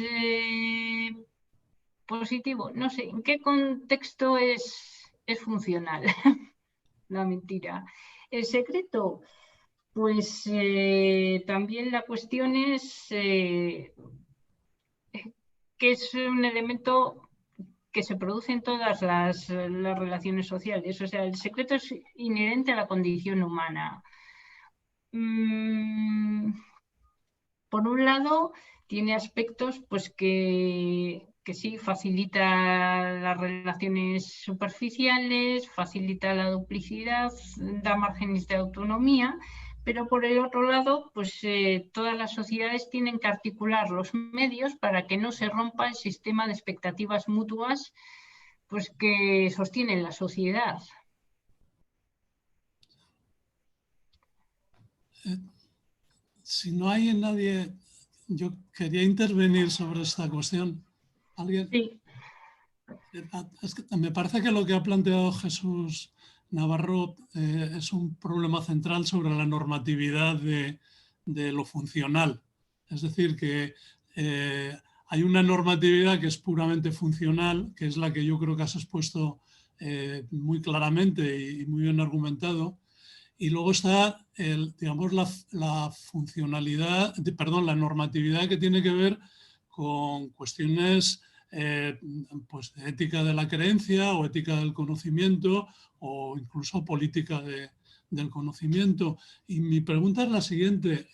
positivo, no sé, ¿en qué contexto es funcional la mentira? El secreto, pues también la cuestión es que es un elemento que se produce en todas las relaciones sociales. O sea, el secreto es inherente a la condición humana. Por un lado, tiene aspectos pues, que sí facilita las relaciones superficiales, facilita la duplicidad, da márgenes de autonomía, pero por el otro lado, pues todas las sociedades tienen que articular los medios para que no se rompa el sistema de expectativas mutuas pues, que sostienen la sociedad. Si no hay nadie, yo quería intervenir sobre esta cuestión. ¿Alguien? Sí. Es que me parece que lo que ha planteado Jesús Navarro es un problema central sobre la normatividad de lo funcional. Es decir, que hay una normatividad que es puramente funcional, que es la que yo creo que has expuesto muy claramente y muy bien argumentado. Y luego está, digamos, la funcionalidad, perdón, la normatividad que tiene que ver con cuestiones pues de ética de la creencia o ética del conocimiento o incluso política del conocimiento. Y mi pregunta es la siguiente.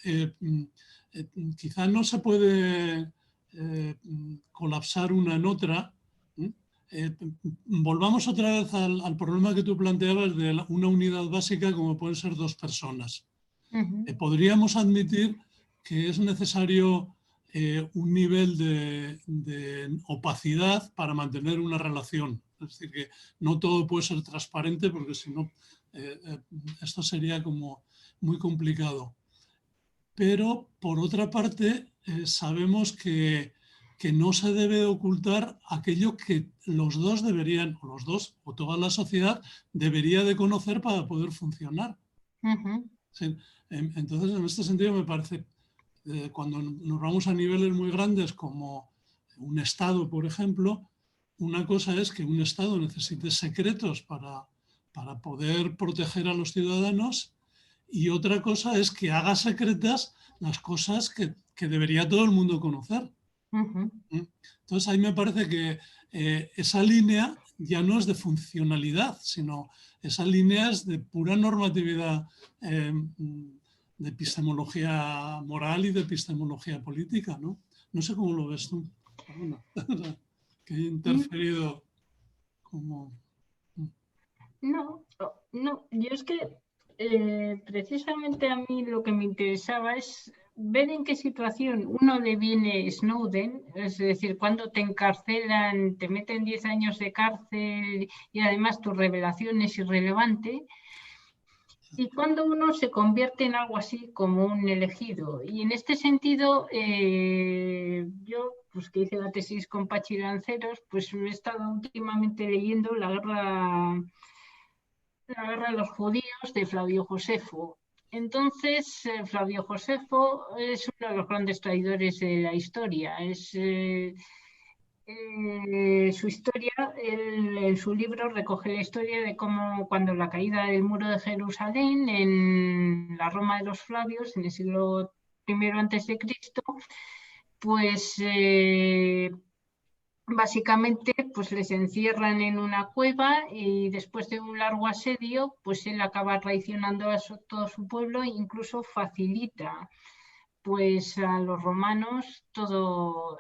Quizá no se puede colapsar una en otra. Volvamos otra vez al problema que tú planteabas de una unidad básica como pueden ser dos personas. Podríamos admitir que es necesario un nivel de opacidad para mantener una relación. Es decir, que no todo puede ser transparente porque si no, esto sería como muy complicado. Pero, por otra parte, sabemos que no se debe ocultar aquello que los dos deberían, o los dos, o toda la sociedad, debería de conocer para poder funcionar. Sí. Entonces, en este sentido, me parece, cuando nos vamos a niveles muy grandes como un Estado, por ejemplo, una cosa es que un Estado necesite secretos para poder proteger a los ciudadanos y otra cosa es que haga secretas las cosas que debería todo el mundo conocer. Entonces, ahí me parece que esa línea ya no es de funcionalidad, sino esa línea es de pura normatividad de epistemología moral y de epistemología política, ¿no? No sé cómo lo ves tú. Bueno, que he interferido como... No, yo es que precisamente a mí lo que me interesaba es ver en qué situación uno deviene Snowden, es decir, cuando te encarcelan, te meten 10 años de cárcel y además tu revelación es irrelevante, y cuando uno se convierte en algo así como un elegido. Y en este sentido, yo, pues que hice la tesis con Pachi Lanceros, pues he estado últimamente leyendo la guerra de los judíos de Flavio Josefo. Entonces, Flavio Josefo es uno de los grandes traidores de la historia. Es su historia, en su libro recoge la historia de cómo cuando la caída del muro de Jerusalén en la Roma de los Flavios, en el siglo I a.C., pues básicamente pues les encierran en una cueva y después de un largo asedio pues él acaba traicionando a todo su pueblo e incluso facilita pues a los romanos todo,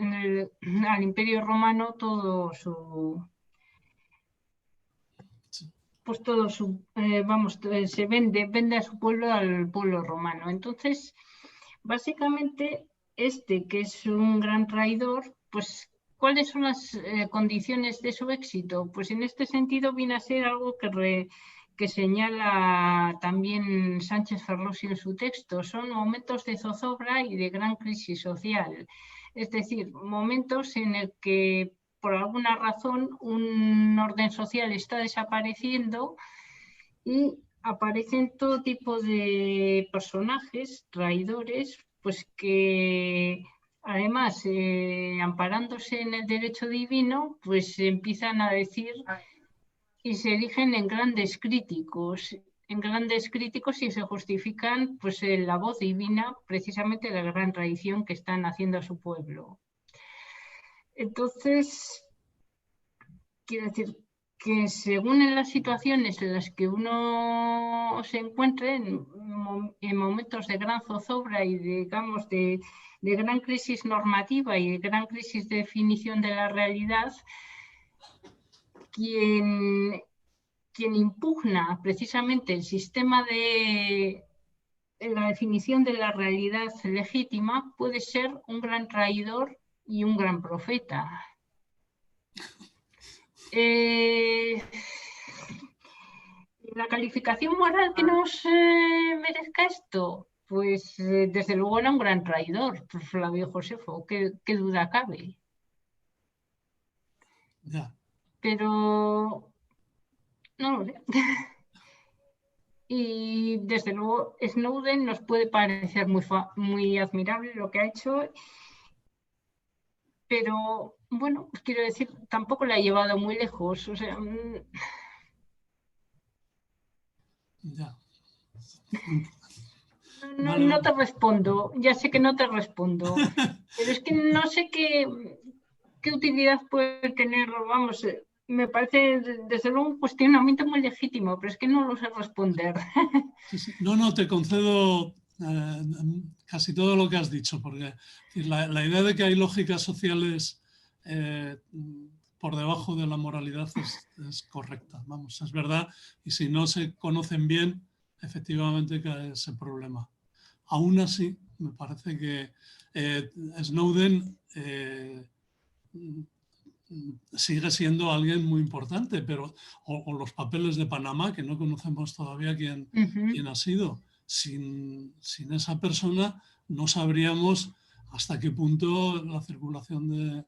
al Imperio Romano todo su pues todo su se vende a su pueblo al pueblo romano. Entonces básicamente que es un gran traidor, pues, ¿cuáles son las condiciones de su éxito? Pues en este sentido viene a ser algo que señala también Sánchez Ferlosio en su texto. Son momentos de zozobra y de gran crisis social. Es decir, momentos en el que por alguna razón un orden social está desapareciendo y aparecen todo tipo de personajes, traidores, pues que además, amparándose en el derecho divino, pues empiezan a decir y se erigen en grandes críticos y se justifican pues, en la voz divina, precisamente la gran traición que están haciendo a su pueblo. Entonces, quiero decir que según en las situaciones en las que uno se encuentre, en momentos de gran zozobra y digamos de gran crisis normativa y de gran crisis de definición de la realidad, quien impugna precisamente el sistema de la definición de la realidad legítima puede ser un gran traidor y un gran profeta. La calificación moral que nos merezca esto, pues desde luego era un gran traidor, pues, Flavio Josefo, qué duda cabe. Ya. Pero no lo sé. Y desde luego Snowden nos puede parecer muy admirable lo que ha hecho, pero bueno, pues quiero decir, tampoco la ha llevado muy lejos. O sea, Ya. no te respondo, ya sé que no te respondo, pero es que no sé qué utilidad puede tener, vamos, me parece desde luego un cuestionamiento muy legítimo, pero es que no lo sé responder. Sí, sí. No, te concedo casi todo lo que has dicho, porque la idea de que hay lógicas sociales por debajo de la moralidad es correcta, vamos, es verdad, y si no se conocen bien, efectivamente cae ese problema. Aún así, me parece que Snowden sigue siendo alguien muy importante, pero o los papeles de Panamá, que no conocemos todavía quién ha sido. Sin esa persona no sabríamos hasta qué punto la circulación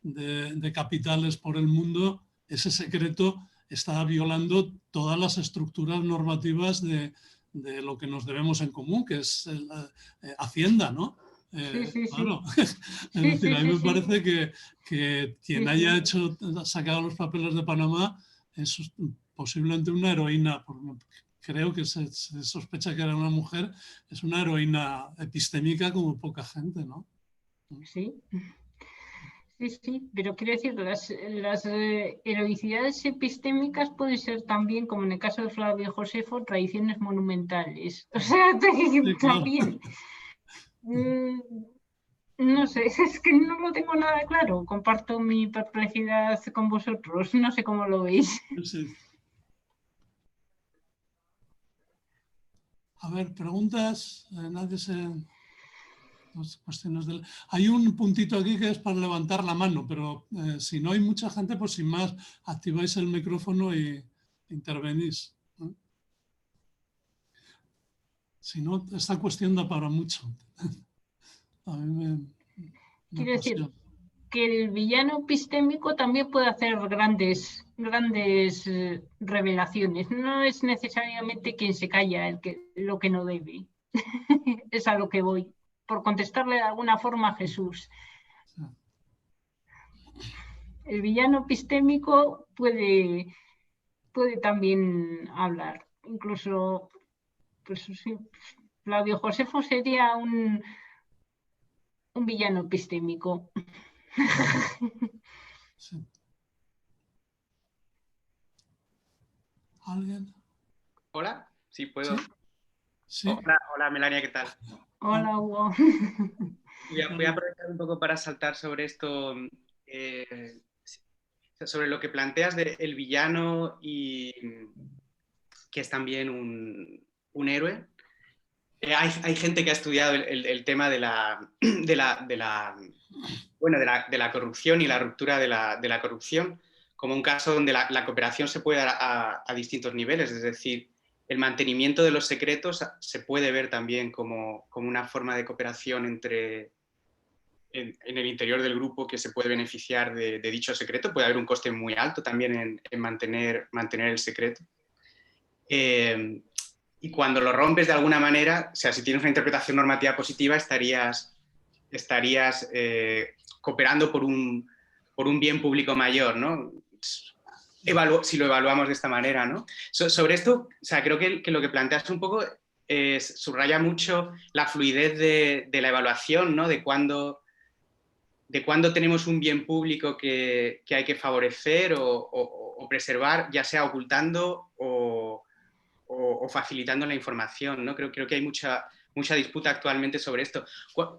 de capitales por el mundo, ese secreto está violando todas las estructuras normativas de lo que nos debemos en común, que es Hacienda, ¿no? Sí. Claro, es Sí, decir, a mí me parece que quien sí, haya sacado los papeles de Panamá es posiblemente una heroína, porque creo que se sospecha que era una mujer, es una heroína epistémica como poca gente, ¿no? Sí. Sí, pero quiero decir, las heroicidades epistémicas pueden ser también, como en el caso de Flavio Josefo, tradiciones monumentales. O sea, Sí, claro. también. No sé, es que no lo tengo nada claro. Comparto mi perplejidad con vosotros. No sé cómo lo veis. Sí. A ver, preguntas. Nadie se... Cuestiones del... Hay un puntito aquí que es para levantar la mano, pero si no hay mucha gente, pues sin más, activáis el micrófono y intervenís. Si no, esta cuestión da para mucho. A mí me Quiero decir apasiona. que el villano epistémico también puede hacer grandes revelaciones. No es necesariamente quien se calla lo que no debe. Es a lo que voy. Por contestarle de alguna forma a Jesús. El villano epistémico puede también hablar. Incluso, pues, sí, Flavio Josefo sería un villano epistémico. Sí. ¿Alguien? Hola, sí puedo. ¿Sí? Hola, Melania, ¿qué tal? Hola, Hugo. Voy a aprovechar un poco para saltar sobre esto, sobre lo que planteas del villano y que es también un héroe. Hay gente que ha estudiado el tema de la bueno, de la corrupción y la ruptura de la corrupción, como un caso donde la cooperación se puede dar a distintos niveles, es decir, el mantenimiento de los secretos se puede ver también como una forma de cooperación en el interior del grupo que se puede beneficiar de dicho secreto. Puede haber un coste muy alto también en mantener el secreto. Y cuando lo rompes de alguna manera, o sea, si tienes una interpretación normativa positiva, estarías cooperando por un bien público mayor, ¿no? Si lo evaluamos de esta manera, ¿no? Sobre esto, o sea, creo que lo que planteas un poco subraya mucho la fluidez de la evaluación, ¿no? De cuándo tenemos un bien público que hay que favorecer o preservar, ya sea ocultando o facilitando la información, ¿no? Creo que hay mucha disputa actualmente sobre esto.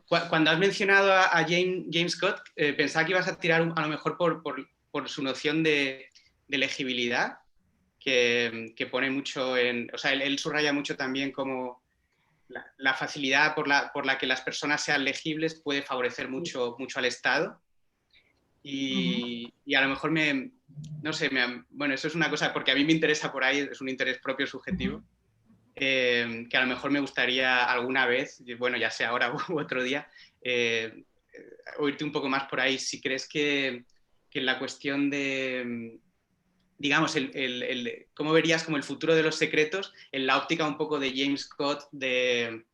Cuando has mencionado a James Scott, pensaba que ibas a tirar a lo mejor por su noción de legibilidad, que pone mucho en... O sea, él subraya mucho también como la facilidad por la que las personas sean legibles puede favorecer mucho al Estado. Y a lo mejor no sé, bueno, eso es una cosa, porque a mí me interesa por ahí, es un interés propio subjetivo, que a lo mejor me gustaría alguna vez, bueno, ya sea ahora u otro día, oírte un poco más por ahí. Si crees que la cuestión de, digamos, ¿cómo verías como el futuro de los secretos en la óptica un poco de James Scott de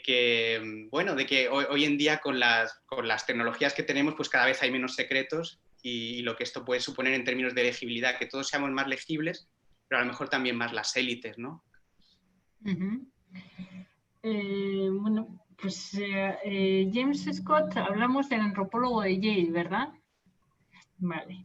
que, bueno, de que hoy en día con las tecnologías que tenemos, pues cada vez hay menos secretos y lo que esto puede suponer en términos de legibilidad, que todos seamos más legibles, pero a lo mejor también más las élites, ¿no? Bueno, pues James Scott, hablamos del antropólogo de Yale, ¿verdad? Vale.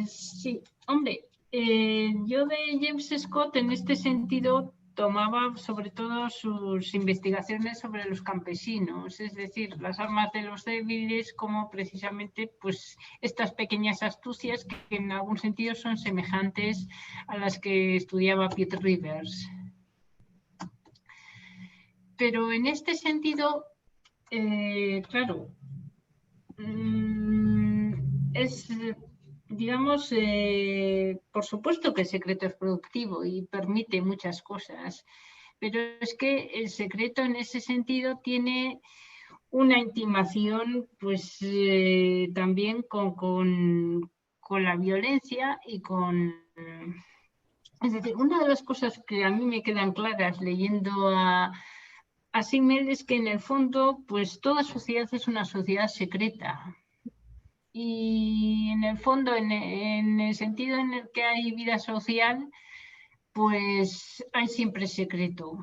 Sí, hombre, yo de James Scott en este sentido tomaba sobre todo sus investigaciones sobre los campesinos, es decir, las armas de los débiles, como precisamente pues estas pequeñas astucias que en algún sentido son semejantes a las que estudiaba Piet Rivers. Pero en este sentido, claro, es, digamos, por supuesto que el secreto es productivo y permite muchas cosas, pero es que el secreto en ese sentido tiene una intimación, pues también con la violencia y con... Es decir, una de las cosas que a mí me quedan claras leyendo a Simmel es que en el fondo, pues toda sociedad es una sociedad secreta. Y en el fondo, en el sentido en el que hay vida social, pues hay siempre secreto.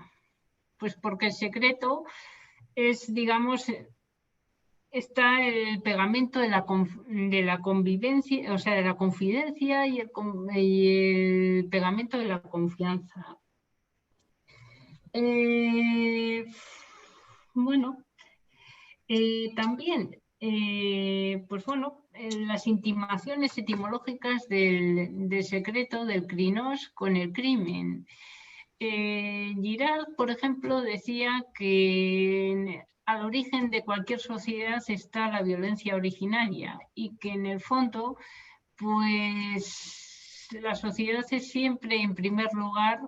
Pues porque el secreto es, digamos, está el pegamento de la convivencia, o sea, de la confidencia y el pegamento de la confianza. Bueno, también, pues bueno, las intimaciones etimológicas del secreto del crinos con el crimen. Girard, por ejemplo, decía que al origen de cualquier sociedad está la violencia originaria y que en el fondo, pues la sociedad es siempre, en primer lugar,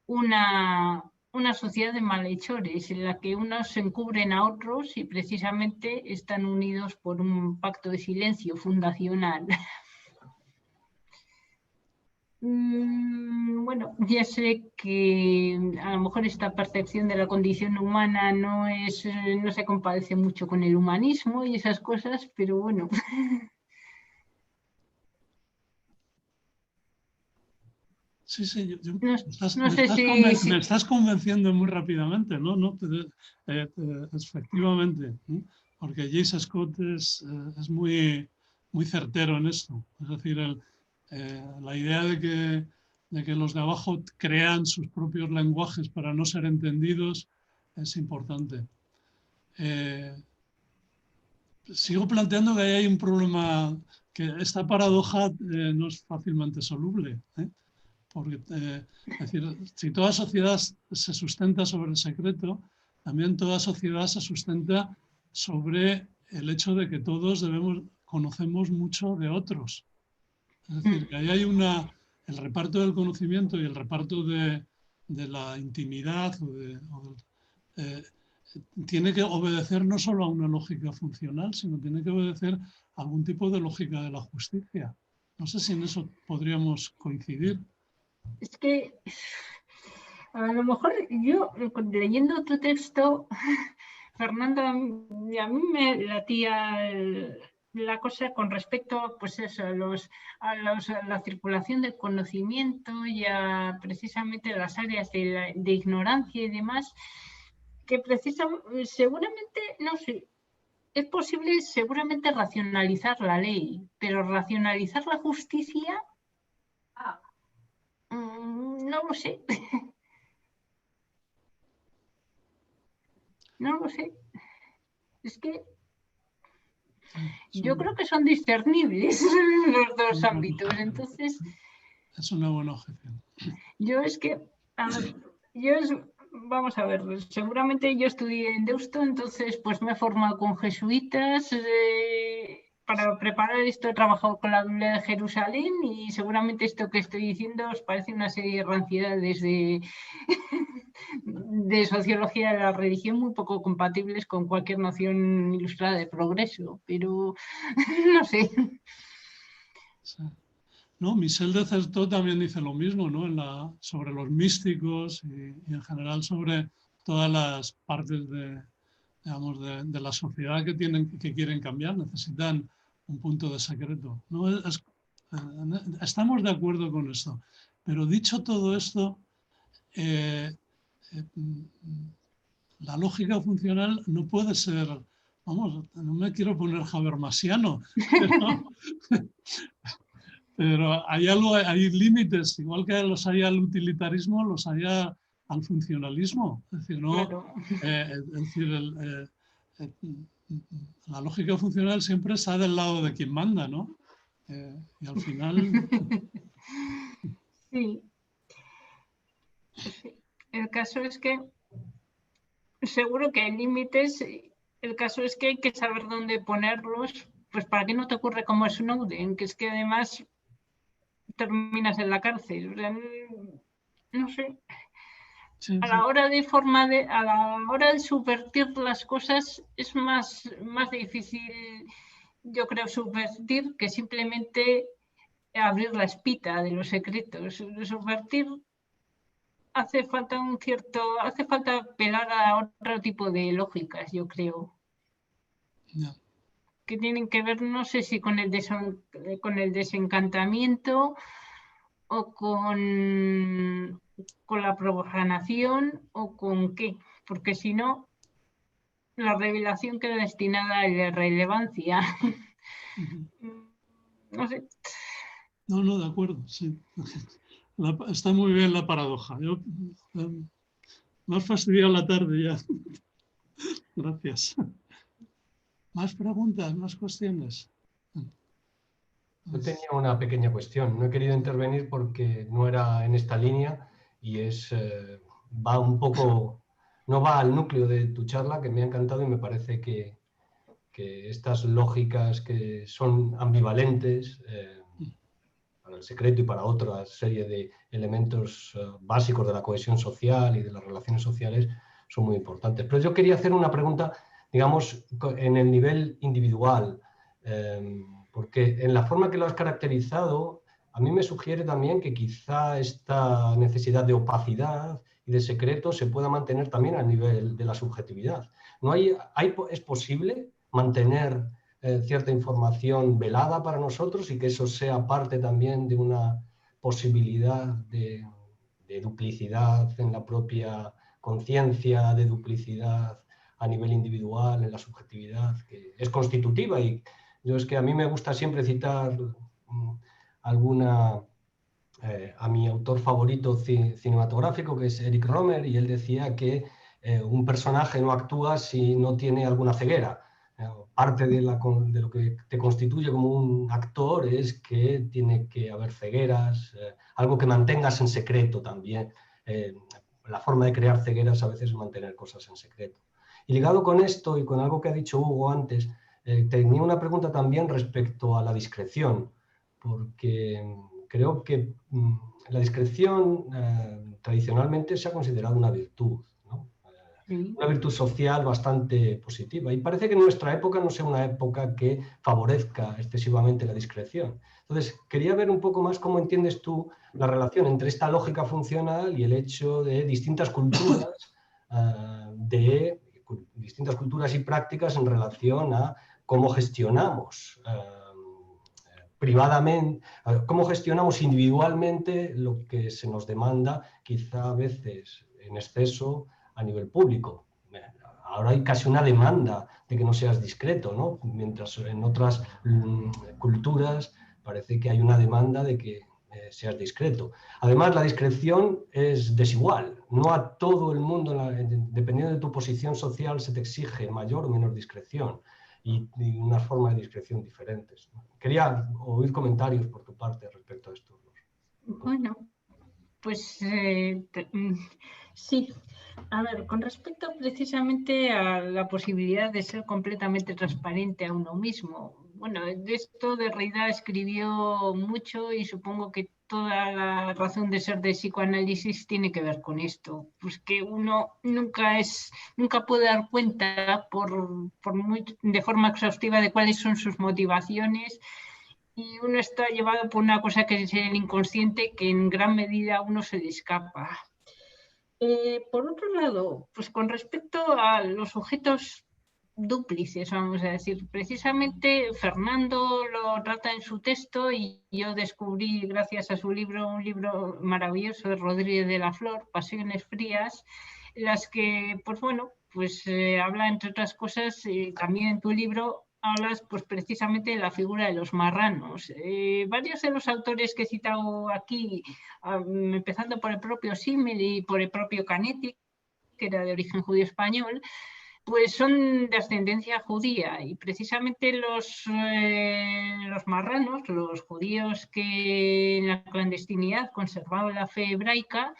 una sociedad de malhechores en la que unos encubren a otros y precisamente están unidos por un pacto de silencio fundacional. Bueno, ya sé que a lo mejor esta percepción de la condición humana no se compadece mucho con el humanismo y esas cosas, pero bueno. Sí, sí, me estás convenciendo muy rápidamente, ¿no? Efectivamente, ¿no? Porque James Scott es muy, muy certero en esto. Es decir, la idea de que los de abajo crean sus propios lenguajes para no ser entendidos es importante. Sigo planteando que ahí hay un problema, que esta paradoja no es fácilmente soluble, ¿eh? Porque, es decir, si toda sociedad se sustenta sobre el secreto, también toda sociedad se sustenta sobre el hecho de que todos conocemos mucho de otros. Es decir, que ahí hay el reparto del conocimiento y el reparto de la intimidad tiene que obedecer no solo a una lógica funcional, sino tiene que obedecer a algún tipo de lógica de la justicia. No sé si en eso podríamos coincidir. Es que a lo mejor yo, leyendo tu texto, Fernando, a mí me latía la cosa con respecto pues eso, a la circulación del conocimiento y a precisamente las áreas de ignorancia y demás, que seguramente, no sé, es posible seguramente racionalizar la ley, pero racionalizar la justicia, no lo sé. No lo sé. Es que yo creo que son discernibles los dos ámbitos. Entonces, es una buena objeción. Yo es que, vamos a ver, seguramente yo estudié en Deusto, entonces pues me he formado con jesuitas. Para preparar esto he trabajado con la Biblia de Jerusalén y seguramente esto que estoy diciendo os parece una serie de ranciedades de sociología de la religión muy poco compatibles con cualquier noción ilustrada de progreso, pero no sé. Sí. No, Michel de Certeau también dice lo mismo, ¿no? Sobre los místicos y en general sobre todas las partes digamos, de la sociedad que quieren cambiar, necesitan un punto de secreto. ¿No? Estamos de acuerdo con esto, pero dicho todo esto, la lógica funcional no puede ser, vamos, no me quiero poner habermasiano, pero hay límites, igual que los hay al utilitarismo, los hay al funcionalismo. Es decir, Claro. La lógica funcional siempre está del lado de quien manda, ¿no? Y al final... Sí. El caso es que seguro que hay límites. El caso es que hay que saber dónde ponerlos, pues para que no te ocurra como Snowden, que es que además terminas en la cárcel. O sea, no sé. Sí, a la hora de subvertir las cosas es más difícil, yo creo, subvertir que simplemente abrir la espita de los secretos. Subvertir hace falta apelar a otro tipo de lógicas, yo creo. yeah. Que tienen que ver, no sé si con el desencantamiento o con la profanación o con qué, porque si no, la revelación queda destinada a la irrelevancia. No sé. No, de acuerdo, sí. Está muy bien la paradoja. Me has fastidiado la tarde ya. Gracias. ¿Más preguntas, más cuestiones? Yo tenía una pequeña cuestión. No he querido intervenir porque no era en esta línea y va un poco, no va al núcleo de tu charla, que me ha encantado y me parece que estas lógicas que son ambivalentes para el secreto y para otra serie de elementos básicos de la cohesión social y de las relaciones sociales son muy importantes. Pero yo quería hacer una pregunta, digamos, en el nivel individual, porque en la forma que lo has caracterizado, a mí me sugiere también que quizá esta necesidad de opacidad y de secreto se pueda mantener también a nivel de la subjetividad. ¿Es posible mantener cierta información velada para nosotros y que eso sea parte también de una posibilidad de duplicidad en la propia conciencia, de duplicidad a nivel individual, en la subjetividad, que es constitutiva? Y yo es que a mí me gusta siempre citar a mi autor favorito cinematográfico, que es Eric Rohmer, y él decía que un personaje no actúa si no tiene alguna ceguera. Parte de lo que te constituye como un actor es que tiene que haber cegueras, algo que mantengas en secreto también. La forma de crear cegueras a veces es mantener cosas en secreto. Y ligado con esto y con algo que ha dicho Hugo antes, Tenía una pregunta también respecto a la discreción, porque creo que la discreción tradicionalmente se ha considerado una virtud, ¿no? Una virtud social bastante positiva. Y parece que en nuestra época no sea una época que favorezca excesivamente la discreción. Entonces, quería ver un poco más cómo entiendes tú la relación entre esta lógica funcional y el hecho de distintas culturas, distintas culturas y prácticas en relación a cómo gestionamos privadamente, cómo gestionamos individualmente lo que se nos demanda, quizá a veces en exceso, a nivel público. Ahora hay casi una demanda de que no seas discreto, ¿no? Mientras en otras culturas parece que hay una demanda de que seas discreto. Además, la discreción es desigual. No a todo el mundo, dependiendo de tu posición social, se te exige mayor o menor discreción y unas formas de discreción diferentes. Quería oír comentarios por tu parte respecto a esto. Bueno, pues sí. A ver, con respecto precisamente a la posibilidad de ser completamente transparente a uno mismo. Bueno, de esto Derrida escribió mucho y supongo que toda la razón de ser de psicoanálisis tiene que ver con esto. Pues que uno nunca puede dar cuenta de forma exhaustiva de cuáles son sus motivaciones. Y uno está llevado por una cosa que es el inconsciente, que en gran medida a uno se le escapa. Por otro lado, pues con respecto a los objetos dúplices, vamos a decir, precisamente Fernando lo trata en su texto y yo descubrí, gracias a su libro, un libro maravilloso de Rodríguez de la Flor, Pasiones Frías, en las que, pues bueno, pues habla, entre otras cosas, también en tu libro, hablas pues precisamente de la figura de los marranos. Varios de los autores que he citado aquí, empezando por el propio Simmel y por el propio Canetti, que era de origen judío español, pues son de ascendencia judía y precisamente los marranos, los judíos que en la clandestinidad conservaban la fe hebraica,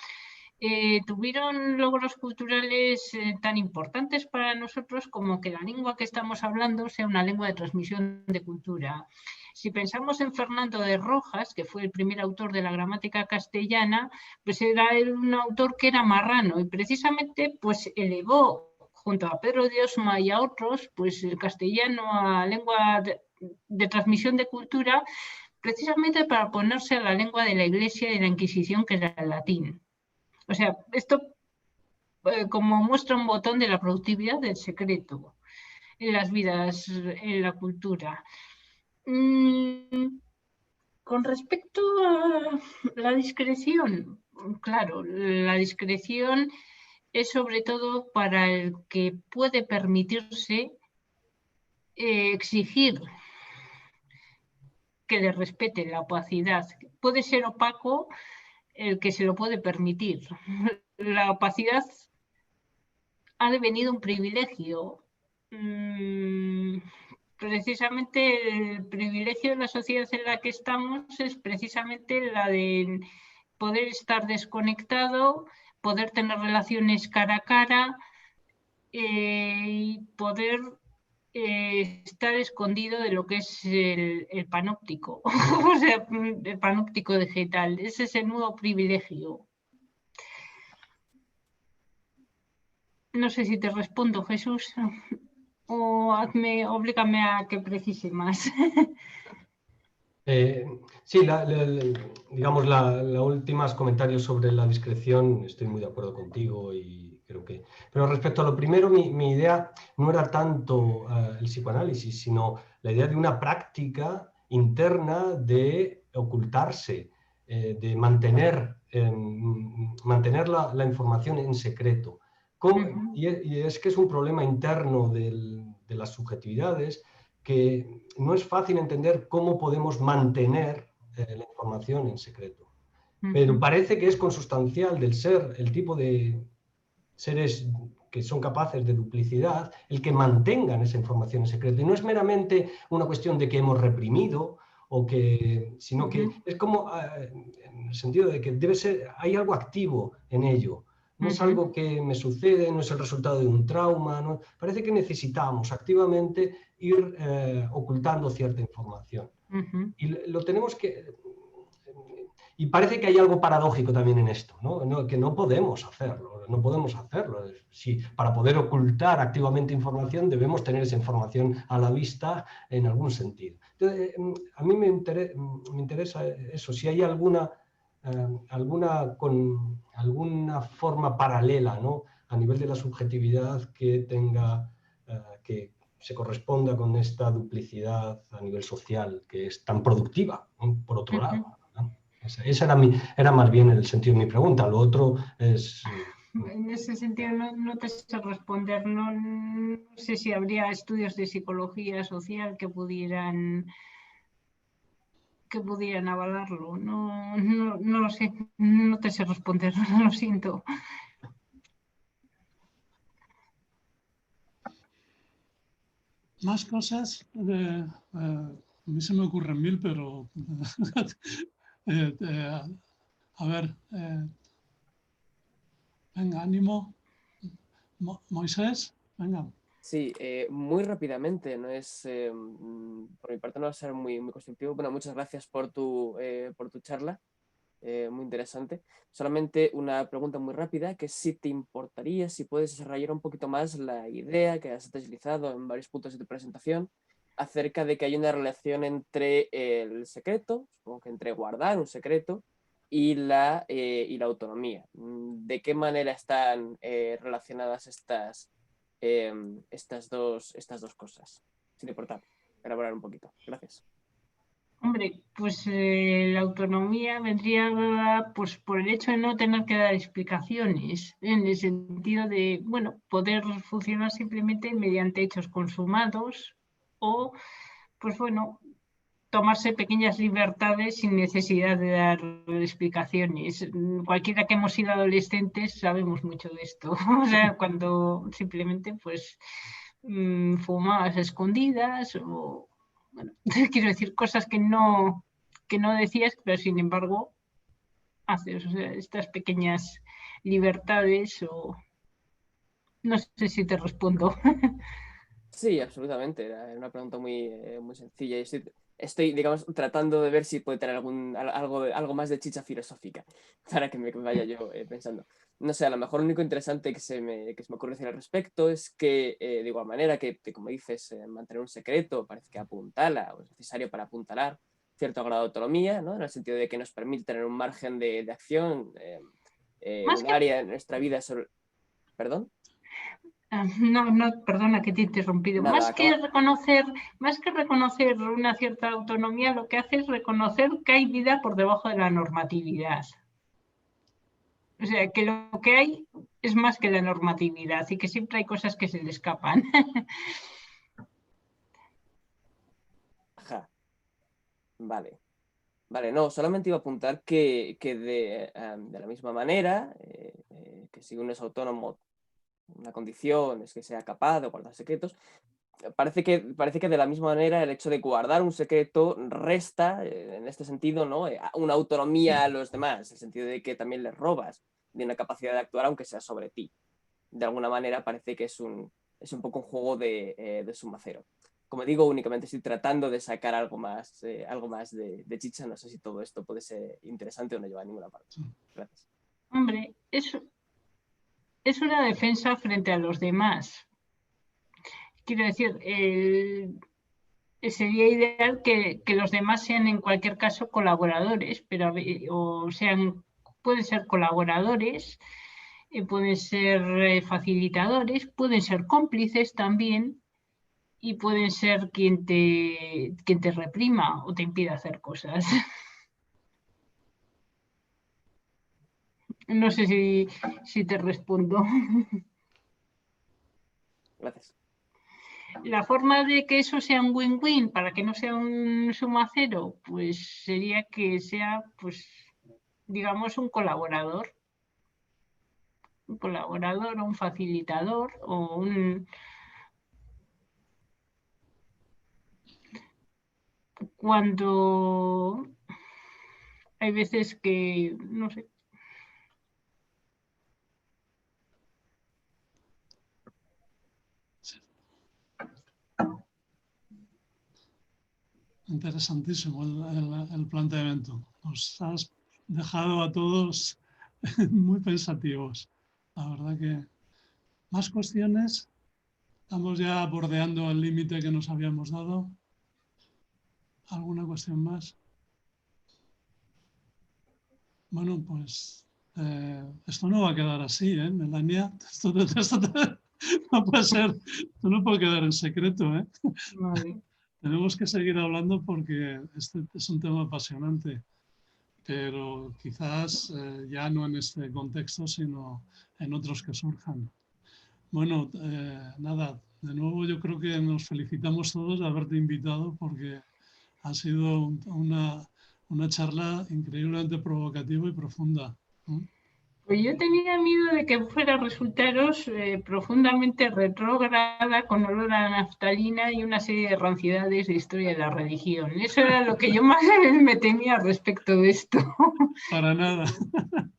tuvieron logros culturales tan importantes para nosotros como que la lengua que estamos hablando sea una lengua de transmisión de cultura. Si pensamos en Fernando de Rojas, que fue el primer autor de la gramática castellana, pues era un autor que era marrano y precisamente pues elevó junto a Pedro de Osma y a otros, pues el castellano a lengua de transmisión de cultura, precisamente para ponerse a la lengua de la Iglesia y de la Inquisición, que era el latín. O sea, esto como muestra un botón de la productividad del secreto en las vidas, en la cultura. Con respecto a la discreción, claro, la discreción es sobre todo para el que puede permitirse exigir que le respete la opacidad. Puede ser opaco el que se lo puede permitir. La opacidad ha devenido un privilegio. Precisamente el privilegio de la sociedad en la que estamos es precisamente la de poder estar desconectado, poder tener relaciones cara a cara y poder estar escondido de lo que es el panóptico, o sea, el panóptico digital. Ese es el nuevo privilegio. No sé si te respondo, Jesús, o oblígame a que precise más. Sí, digamos, los últimos comentarios sobre la discreción, estoy muy de acuerdo contigo y creo que... Pero respecto a lo primero, mi idea no era tanto el psicoanálisis, sino la idea de una práctica interna de ocultarse, de mantener la información en secreto. Y es que es un problema interno de las subjetividades, que no es fácil entender cómo podemos mantener la información en secreto. Pero parece que es consustancial del ser, el tipo de seres que son capaces de duplicidad, el que mantengan esa información en secreto. Y no es meramente una cuestión de que hemos reprimido, sino que es como en el sentido de que hay algo activo en ello. No es algo que me sucede, no es el resultado de un trauma. ¿No? Parece que necesitamos activamente ir ocultando cierta información. Y lo tenemos que... Y parece que hay algo paradójico también en esto, ¿no? Que no podemos hacerlo, no podemos hacerlo. Si, para poder ocultar activamente información debemos tener esa información a la vista en algún sentido. Entonces, a mí me interesa eso, si hay alguna forma paralela, ¿no? A nivel de la subjetividad que tenga, que se corresponda con esta duplicidad a nivel social que es tan productiva, ¿no? Por otro lado. ¿No? Ese era más bien el sentido de mi pregunta. Lo otro es... En ese sentido no te sé responder. No sé si habría estudios de psicología social que pudieran avalarlo. No lo sé. No te sé responder. Lo siento. Más cosas. A mí se me ocurren mil, pero a ver, venga, ánimo. Moisés, venga. Sí, muy rápidamente, no es, por mi parte no va a ser muy constructivo. Bueno, muchas gracias por tu charla, muy interesante. Solamente una pregunta muy rápida, que si te importaría, si puedes desarrollar un poquito más la idea que has deslizado en varios puntos de tu presentación, acerca de que hay una relación entre el secreto, supongo que entre guardar un secreto, y la autonomía. ¿De qué manera están relacionadas estas dos cosas? Sin importar, elaborar un poquito. Gracias. Hombre, pues la autonomía vendría dada pues, por el hecho de no tener que dar explicaciones, en el sentido de, bueno, poder funcionar simplemente mediante hechos consumados o, pues bueno, tomarse pequeñas libertades sin necesidad de dar explicaciones. Cualquiera que hemos sido adolescentes sabemos mucho de esto. O sea, cuando simplemente pues fumabas a escondidas o, bueno, quiero decir, cosas que no decías, pero sin embargo haces. O sea, estas pequeñas libertades o... No sé si te respondo. Sí, absolutamente. Era una pregunta muy sencilla. Y estoy, digamos, tratando de ver si puede tener algo más de chicha filosófica para que me vaya yo pensando. No sé, a lo mejor lo único interesante que se me ocurre decir al respecto es que, de igual manera que como dices, mantener un secreto parece que apuntala, o es necesario para apuntalar cierto grado de autonomía, ¿no? En el sentido de que nos permite tener un margen de acción, un área en nuestra vida sobre... ¿Perdón? No, perdona que te he interrumpido. Nada, Más que reconocer una cierta autonomía, lo que hace es reconocer que hay vida por debajo de la normatividad. O sea, que lo que hay es más que la normatividad y que siempre hay cosas que se le escapan. Ajá. Vale. Vale, no, solamente iba a apuntar que de la misma manera, que si uno es autónomo, una condición es que sea capaz de guardar secretos, parece que de la misma manera el hecho de guardar un secreto resta, en este sentido, ¿no? Una autonomía a los demás, en el sentido de que también les robas de una capacidad de actuar aunque sea sobre ti. De alguna manera parece que es un poco un juego de suma cero. Como digo, únicamente estoy tratando de sacar algo más de chicha. No sé si todo esto puede ser interesante o no lleva a ninguna parte. Gracias. Hombre, es una defensa frente a los demás. Quiero decir, sería ideal que los demás sean en cualquier caso colaboradores, pero pueden ser colaboradores, pueden ser facilitadores, pueden ser cómplices también y pueden ser quien te reprima o te impida hacer cosas. No sé si te respondo. Gracias. La forma de que eso sea un win-win para que no sea un suma cero, pues sería que sea, pues, digamos, un colaborador o un facilitador o un... Cuando hay veces que, no sé, interesantísimo el planteamiento. Nos has dejado a todos muy pensativos. La verdad que más cuestiones. Estamos ya bordeando el límite que nos habíamos dado. ¿Alguna cuestión más? Bueno, pues esto no va a quedar así, ¿eh, Melania? Esto no puede ser, esto no puede quedar en secreto, ¿eh? Vale. Tenemos que seguir hablando porque este es un tema apasionante, pero quizás ya no en este contexto, sino en otros que surjan. Bueno, nada, de nuevo yo creo que nos felicitamos todos de haberte invitado porque ha sido una charla increíblemente provocativa y profunda. Pues yo tenía miedo de que fuera a resultaros profundamente retrógrada, con olor a naftalina y una serie de rancidades de historia de la religión. Eso era lo que yo más me temía respecto de esto. Para nada.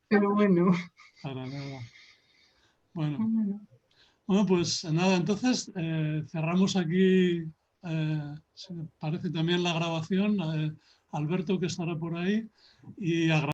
Pero bueno. Para nada. Bueno, pues nada, entonces cerramos aquí, parece también la grabación, Alberto que estará por ahí, y